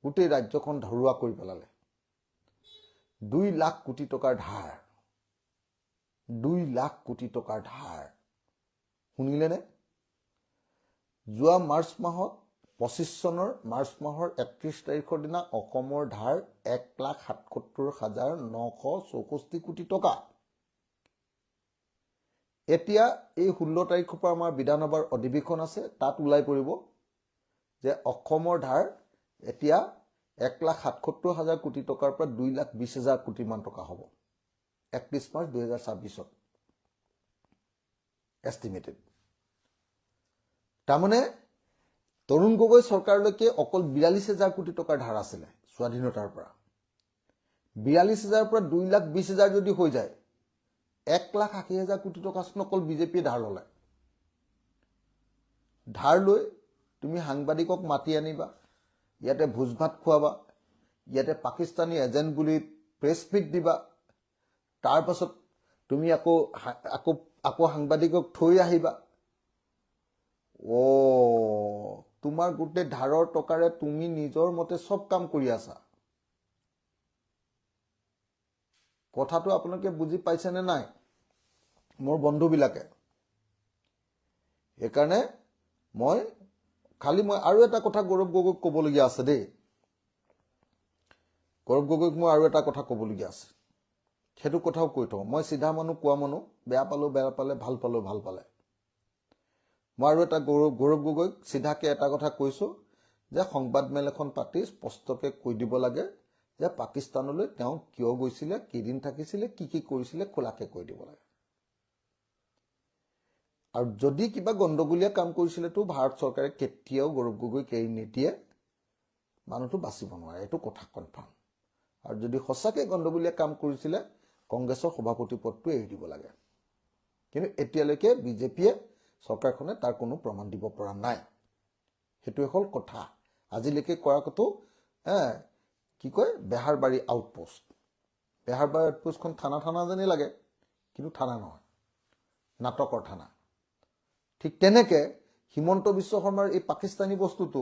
গোটেই ৰাজ্যখন ধৰুৱা কৰি পেলালে 2 লাখ কোটি টকাৰ ধাৰ 2 লাখ কোটি টকাৰ ধাৰ শুনিলে নে যোৱা মাৰ্চ মাহত 25 চনৰ মাৰ্চ মাহৰ 31 তাৰিখৰ দিনা অসমৰ ধাৰ 1,77,964 কোটি টকা এতিয়া এই 16 তাৰিখৰ পৰা আমাৰ বিধানসভাৰ অধিৱেশন আছে তাত ওলাই পৰিব যে অসমৰ ধাৰ এতিয়া 1,77,000 কোটি টকাৰ পৰা 2,20,000 কোটি মান টকা হ'ব 31 মাৰ্চ 2026 এষ্টিমেটেড তাৰমানে তৰুণ গগৈ চৰকাৰলৈকে অকল 42,000 কোটি টকাৰ ধাৰ আছিলে স্বাধীনতাৰ পৰা 42,000 পৰা 2,20,000 যদি হৈ যায় 1,80,000 কোটি টকা অকল বিজেপিয়ে ধাৰ ললে ধাৰ লৈ তুমি সাংবাদিকক মাতি আনিবা ইয়াতে ভোজ ভাত খুৱাবা ইয়াতে পাকিস্তানী এজেন্ট বুলি প্ৰেছ মিট দিবা তাৰ পাছত তুমি আকৌ সাংবাদিকক থৈ আহিবা তোমাৰ গোটেই ধাৰৰ টকাৰে তুমি নিজৰ মতে সব কাম কৰি আছা কথাটো আপোনালোকে বুজি পাইছে নে নাই মোৰ বন্ধুবিলাকে একাৰণে মই আৰু এটা কথা গৌৰৱ গগৈক ক'বলগীয়া আছে দেই গৌৰৱ গগৈক মই আৰু এটা কথা ক'বলগীয়া আছে সেইটো কথাও কৈ থওঁ মই সিধা মানুহ কোৱা মানুহ বেয়া পালে ভাল পালে মই আৰু এটা গৌৰৱ গগৈক সিধাকে এটা কথা কৈছো যে সংবাদ মেল এখন পাতি স্পষ্টকৈ কৈ দিব লাগে যে পাকিস্তানলৈ তেওঁ কিয় গৈছিলে কেদিন থাকিছিলে কি কৰিছিলে খোলাকে কৈ দিব লাগে আৰু যদি কিবা গণ্ডগোলীয়া কাম কৰিছিলে তো ভাৰত চৰকাৰে কেতিয়াও গৌৰৱ গগৈক এৰি নিদিয়ে মানুহটো বাচিব নোৱাৰে এইটো কথা কনফাৰ্ম আৰু যদি সঁচাকে গণ্ডগোলীয়া কাম কৰিছিলে কংগ্ৰেছৰ সভাপতি পদটো এৰি দিব লাগে কিন্তু এতিয়ালৈকে বিজেপিয়ে চৰকাৰখনে তাৰ কোনো প্ৰমাণ দিব পৰা নাই সেইটো হ'ল কথা আজিলৈকে কৰা কতো কি কয় বেহাৰবাৰী আউটপোষ্টখন থানা যেনে লাগে কিন্তু থানা নহয় নাটকৰ থানা ঠিক তেনেকে হিমন্ত বিশ্ব শৰ্মাৰ এই পাকিস্তানী বস্তুটো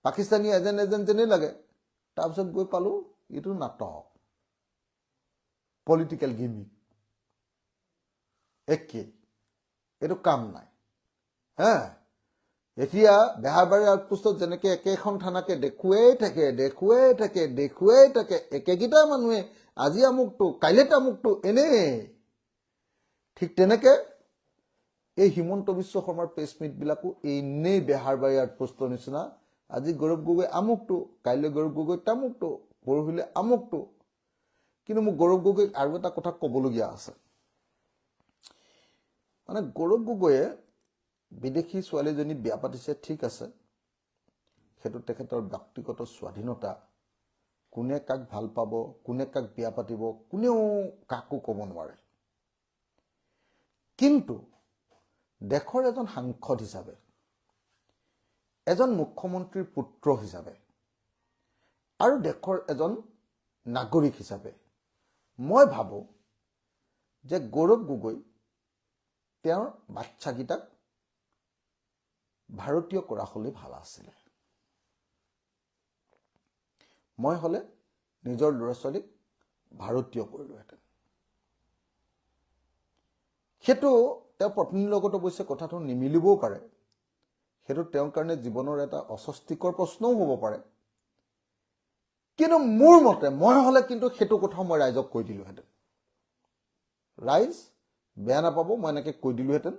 পাকিস্তানী এজেন্ট যেনে লাগে তাৰপিছত গৈ পালো এইটো নাটক পলিটিক্যাল গিমিক একে এইটো কাম নাই এতিয়া বেহাৰবাৰী আউটপোষ্টত যেনেকে একেখন থানাকে দেখুৱাই থাকে একেগিটা মানুহে আজি আমুকটো কাইলে তামুকটো এনে ঠিক তেনেকে এই হিমন্ত বিশ্ব শৰ্মাৰ প্ৰেছ মিট বিলাকো এনেই বেহাৰবাৰী আউটপোষ্টৰ নিচিনা আজি গৌৰৱ গগৈ আমুকটো কাইলৈ গৌৰৱ গগৈ তামুকটো পৰহিলে আমুকটো কিন্তু মোক গৌৰৱ গগৈক আৰু এটা কথা ক'বলগীয়া আছে মানে গৌৰৱ গগৈয়ে বিদেশী ছোৱালীজনী বিয়া পাতিছে ঠিক আছে সেইটো তেখেতৰ ব্যক্তিগত স্বাধীনতা কোনে কাক ভাল পাব কোনে কাক বিয়া পাতিব কোনেও কাকো ক'ব নোৱাৰে কিন্তু দেশৰ এজন সাংসদ হিচাপে এজন মুখ্যমন্ত্ৰীৰ পুত্ৰ হিচাপে আৰু দেশৰ এজন নাগৰিক হিচাপে মই ভাবো যে গৌৰৱ গগৈ তেওঁৰ বাচ্চাগিটাক ভাৰতীয় কৰা হলে ভাল আছিল মই হ'লে নিজৰ ল'ৰা ছোৱালীক ভাৰতীয় কৰিলোহেঁতেন। সেইটো তেওঁৰ পত্নীৰ লগত অৱশ্যে কথাটো নিমিলিবও পাৰে, সেইটো তেওঁৰ কাৰণে জীৱনৰ এটা অস্বস্তিকৰ প্ৰশ্নও হ'ব পাৰে, কিন্তু মোৰ মতে মই হ'লে কিন্তু সেইটো কথা মই ৰাইজক কৈ দিলোহেঁতেন। ৰাইজ বেয়া নাপাব, মই এনেকৈ কৈ দিলোহেঁতেন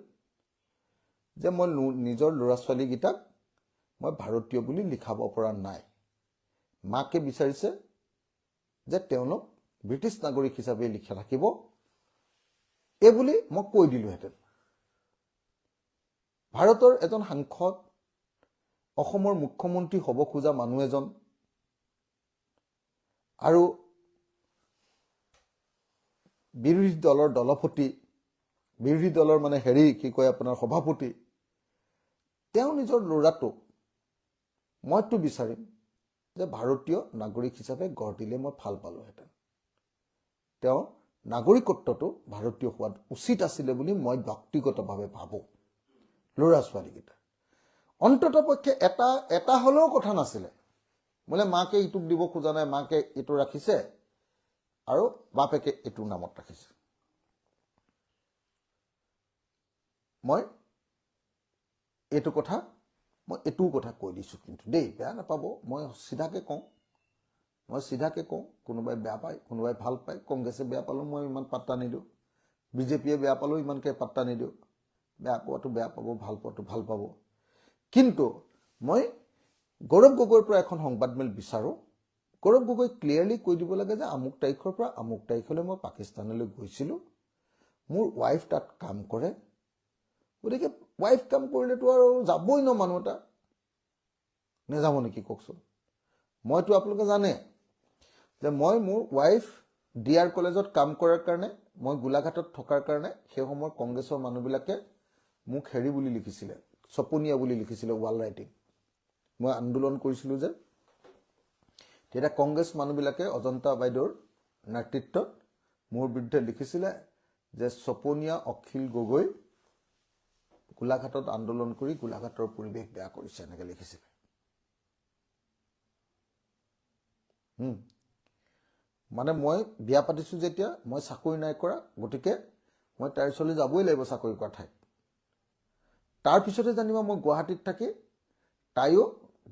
যে মই নিজৰ ল'ৰা ছোৱালীকেইটাক মই ভাৰতীয় বুলি লিখাব পৰা নাই। মাকে বিচাৰিছে যে তেওঁলোক ব্ৰিটিছ নাগৰিক হিচাপে লিখা থাকিব, এইবুলি মই কৈ দিলোহেঁতেন। ভাৰতৰ এজন সাংসদ, অসমৰ মুখ্যমন্ত্ৰী হ'ব খোজা মানুহ এজন, আৰু বিৰোধী দলৰ দলপতি, বিৰোধী দলৰ মানে কি কয় আপোনাৰ সভাপতি, তেওঁ নিজৰ ল'ৰাটোক মইতো বিচাৰিম যে ভাৰতীয় নাগৰিক হিচাপে গঢ় দিলে মই ভাল পালোহেঁতেন। তেওঁ নাগৰিকত্বটো ভাৰতীয় হোৱাত উচিত আছিলে বুলি মই ব্যক্তিগতভাৱে ভাবোঁ। ল'ৰা ছোৱালীকেইটা অন্ততঃপক্ষে এটা হ'লেও কথা নাছিলে, বোলে মাকে ইটোক দিব খোজা নাই, মাকে এইটো ৰাখিছে আৰু বাপেকে এইটো নামত ৰাখিছে। মই এইটোও কথা কৈ দিছোঁ কিন্তু দেই, বেয়া নাপাব, মই চিধাকে কওঁ। কোনোবাই বেয়া পায়, কোনোবাই ভাল পায়। কংগ্ৰেছে বেয়া পালেও মই ইমান পাত্তা নিদিওঁ, বিজেপিয়ে বেয়া পালেও ইমানকৈ পাত্তা নিদিওঁ। বেয়া পোৱাটো বেয়া পাব, ভাল পোৱাটো ভাল পাব। কিন্তু মই গৌৰৱ গগৈৰ পৰা এখন সংবাদমেল বিচাৰোঁ। গৌৰৱ গগৈ ক্লিয়াৰলি কৈ দিব লাগে যে আমুক তাৰিখৰ পৰা আমুক তাৰিখলৈ মই পাকিস্তানলৈ গৈছিলোঁ, মোৰ ৱাইফ তাত কাম কৰে, গতিকে ৱাইফ কাম কৰিলেতো আৰু যাবই ন মানুহ এটা, নেযাব নেকি কওকচোন? মইতো আপোনালোকে জানে যে মই মোৰ ৱাইফ DR কলেজত কাম কৰাৰ কাৰণে, মই গোলাঘাটত থকাৰ কাৰণে সেই সময়ৰ কংগ্ৰেছৰ মানুহবিলাকে মোক বুলি লিখিছিলে, চপনীয়া বুলি লিখিছিলে ৱাল ৰাইটিং। মই আন্দোলন কৰিছিলোঁ যে, তেতিয়া কংগ্ৰেছ মানুহবিলাকে অজন্তা বাইদেউৰ নেতৃত্বত মোৰ বিৰুদ্ধে লিখিছিলে যে চপনীয়া অখিল গগৈ গোলাঘাটত আন্দোলন কৰি গোলাঘাটৰ পৰিৱেশ বেয়া কৰিছে, এনেকৈ লিখিছিলে। মানে মই বিয়া পাতিছোঁ যেতিয়া, মই চাকৰি নাই কৰা, গতিকে মই তাইৰ ওচৰলৈ যাবই লাগিব চাকৰি কৰা ঠাইত। তাৰপিছতে জানিবা মই গুৱাহাটীত থাকি, তাইও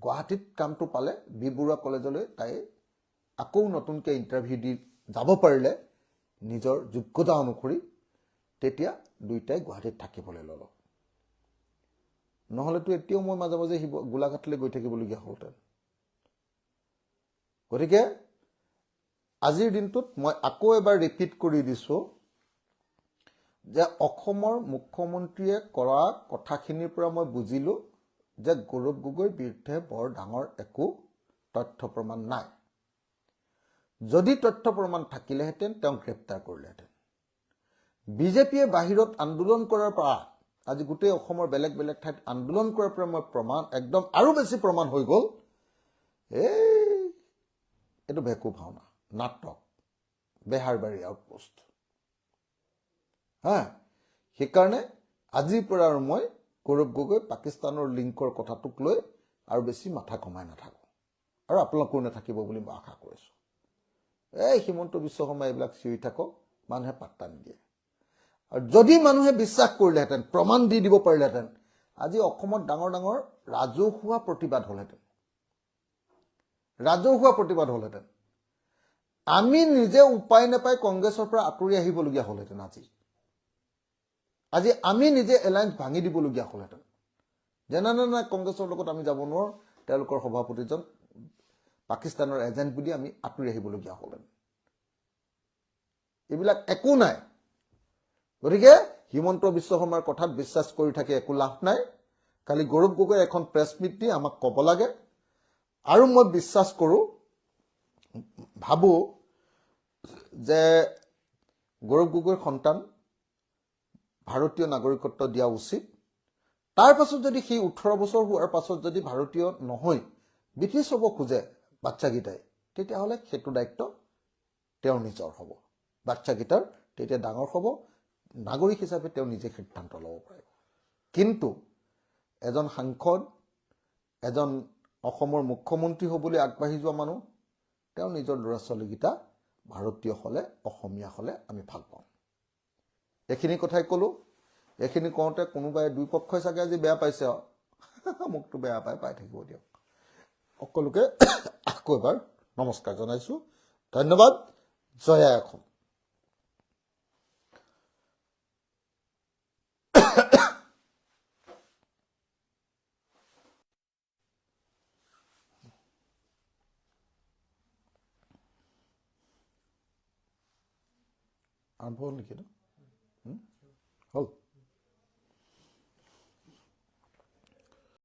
গুৱাহাটীত কামটো পালে, বি বৰুৱা কলেজলৈ তাই আকৌ নতুনকৈ ইণ্টাৰভিউ দি যাব পাৰিলে নিজৰ যোগ্যতা অনুসৰি, তেতিয়া দুইটাই গুৱাহাটীত থাকিবলৈ ল'লোঁ। নহ'লেতো এতিয়াও মই মাজে মাজে গোলাঘাটলৈ গৈ থাকিবলগীয়া হ'লহেঁতেন। গতিকে আজিৰ দিনটোত মই আকৌ এবাৰ ৰিপিট কৰি দিছোঁ যে অসমৰ মুখ্যমন্ত্ৰীয়ে কৰা কথাখিনিৰ পৰা মই বুজিলোঁ যে গৌৰৱ গগৈৰ বিৰুদ্ধে বৰ ডাঙৰ একো তথ্য প্ৰমাণ নাই। যদি তথ্য প্ৰমাণ থাকিলেহেঁতেন তেওঁক গ্ৰেপ্তাৰ কৰিলেহেঁতেন। বিজেপিয়ে বাহিৰত আন্দোলন কৰাৰ পৰা, আজি গোটেই অসমৰ বেলেগ বেলেগ ঠাইত আন্দোলন কৰাৰ পৰা মই প্ৰমাণ একদম আৰু বেছি প্ৰমাণ হৈ গ'ল, এইটো ভেকু ভাওনা, নাটক, বেহাৰবাৰী আউটপোষ্ট। সেইকাৰণে আজিৰ পৰা আৰু মই গৌৰৱ গগৈ পাকিস্তানৰ লিংকৰ কথাটোক লৈ আৰু বেছি মাথা কমাই নাথাকোঁ, আৰু আপোনালোকেও নাথাকিব বুলি মই আশা কৰিছোঁ। হিমন্ত বিশ্ব শৰ্মা এইবিলাক চিঞৰি থাকক, মানুহে পাত্তা নিদিয়ে। আৰু যদি মানুহে বিশ্বাস কৰিলেহেঁতেন, প্ৰমাণ দি দিব পাৰিলেহেঁতেন, আজি অসমত ডাঙৰ ডাঙৰ ৰাজহুৱা প্ৰতিবাদ হ'লহেঁতেন। আমি নিজে উপায় নাপাই কংগ্ৰেছৰ পৰা আঁতৰি আহিবলগীয়া হ'লহেঁতেন। আজি আমি নিজে এলায়েন্স ভাঙি দিবলগীয়া হ'লহেঁতেন, যে নাই কংগ্ৰেছৰ লগত আমি যাব নোৱাৰোঁ, তেওঁলোকৰ সভাপতিজন পাকিস্তানৰ এজেণ্ট বুলি আমি আঁতৰি আহিবলগীয়া হ'লহেঁতেন। এইবিলাক একো নাই। গতিকে হিমন্ত বিশ্ব শৰ্মাৰ কথাত বিশ্বাস কৰি থাকি একো লাভ নাই। কালি গৌৰৱ গগৈ এখন প্ৰেছ মিট দি আমাক ক'ব লাগে, আৰু মই বিশ্বাস কৰোঁ, ভাবোঁ যে গৌৰৱ গগৈৰ সন্তান ভাৰতীয় নাগৰিকত্ব দিয়া উচিত। তাৰ পাছত যদি সি 18 বছৰ হোৱাৰ পাছত যদি ভাৰতীয় নহয়, ব্ৰিটিছ হ'ব খোজে বাচ্চাকেইটাই, তেতিয়াহ'লে সেইটো দায়িত্ব তেওঁৰ নিজৰ হ'ব। বাচ্চাকেইটাৰ তেতিয়া ডাঙৰ হ'ব, নাগৰিক হিচাপে তেওঁ নিজে সিদ্ধান্ত ল'ব পাৰিব। কিন্তু এজন সাংসদ, এজন অসমৰ মুখ্যমন্ত্ৰী হ'বলৈ আগবাঢ়ি যোৱা মানুহ, তেওঁৰ নিজৰ ল'ৰা ছোৱালীকেইটা ভাৰতীয় হ'লে অসমীয়া হ'লে আমি ভাল পাওঁ এইখিনি কথাই ক'লোঁ এইখিনি কওঁতে কোনোবাই দুই পক্ষই চাগে আজি বেয়া পাইছে মোকতো বেয়া পাই থাকিব দিয়ক সকলোকে আকৌ এবাৰ নমস্কাৰ জনাইছোঁ ধন্যবাদ জয় আই অসম আৰম্ভ হ'ল নেকি ন হ'ল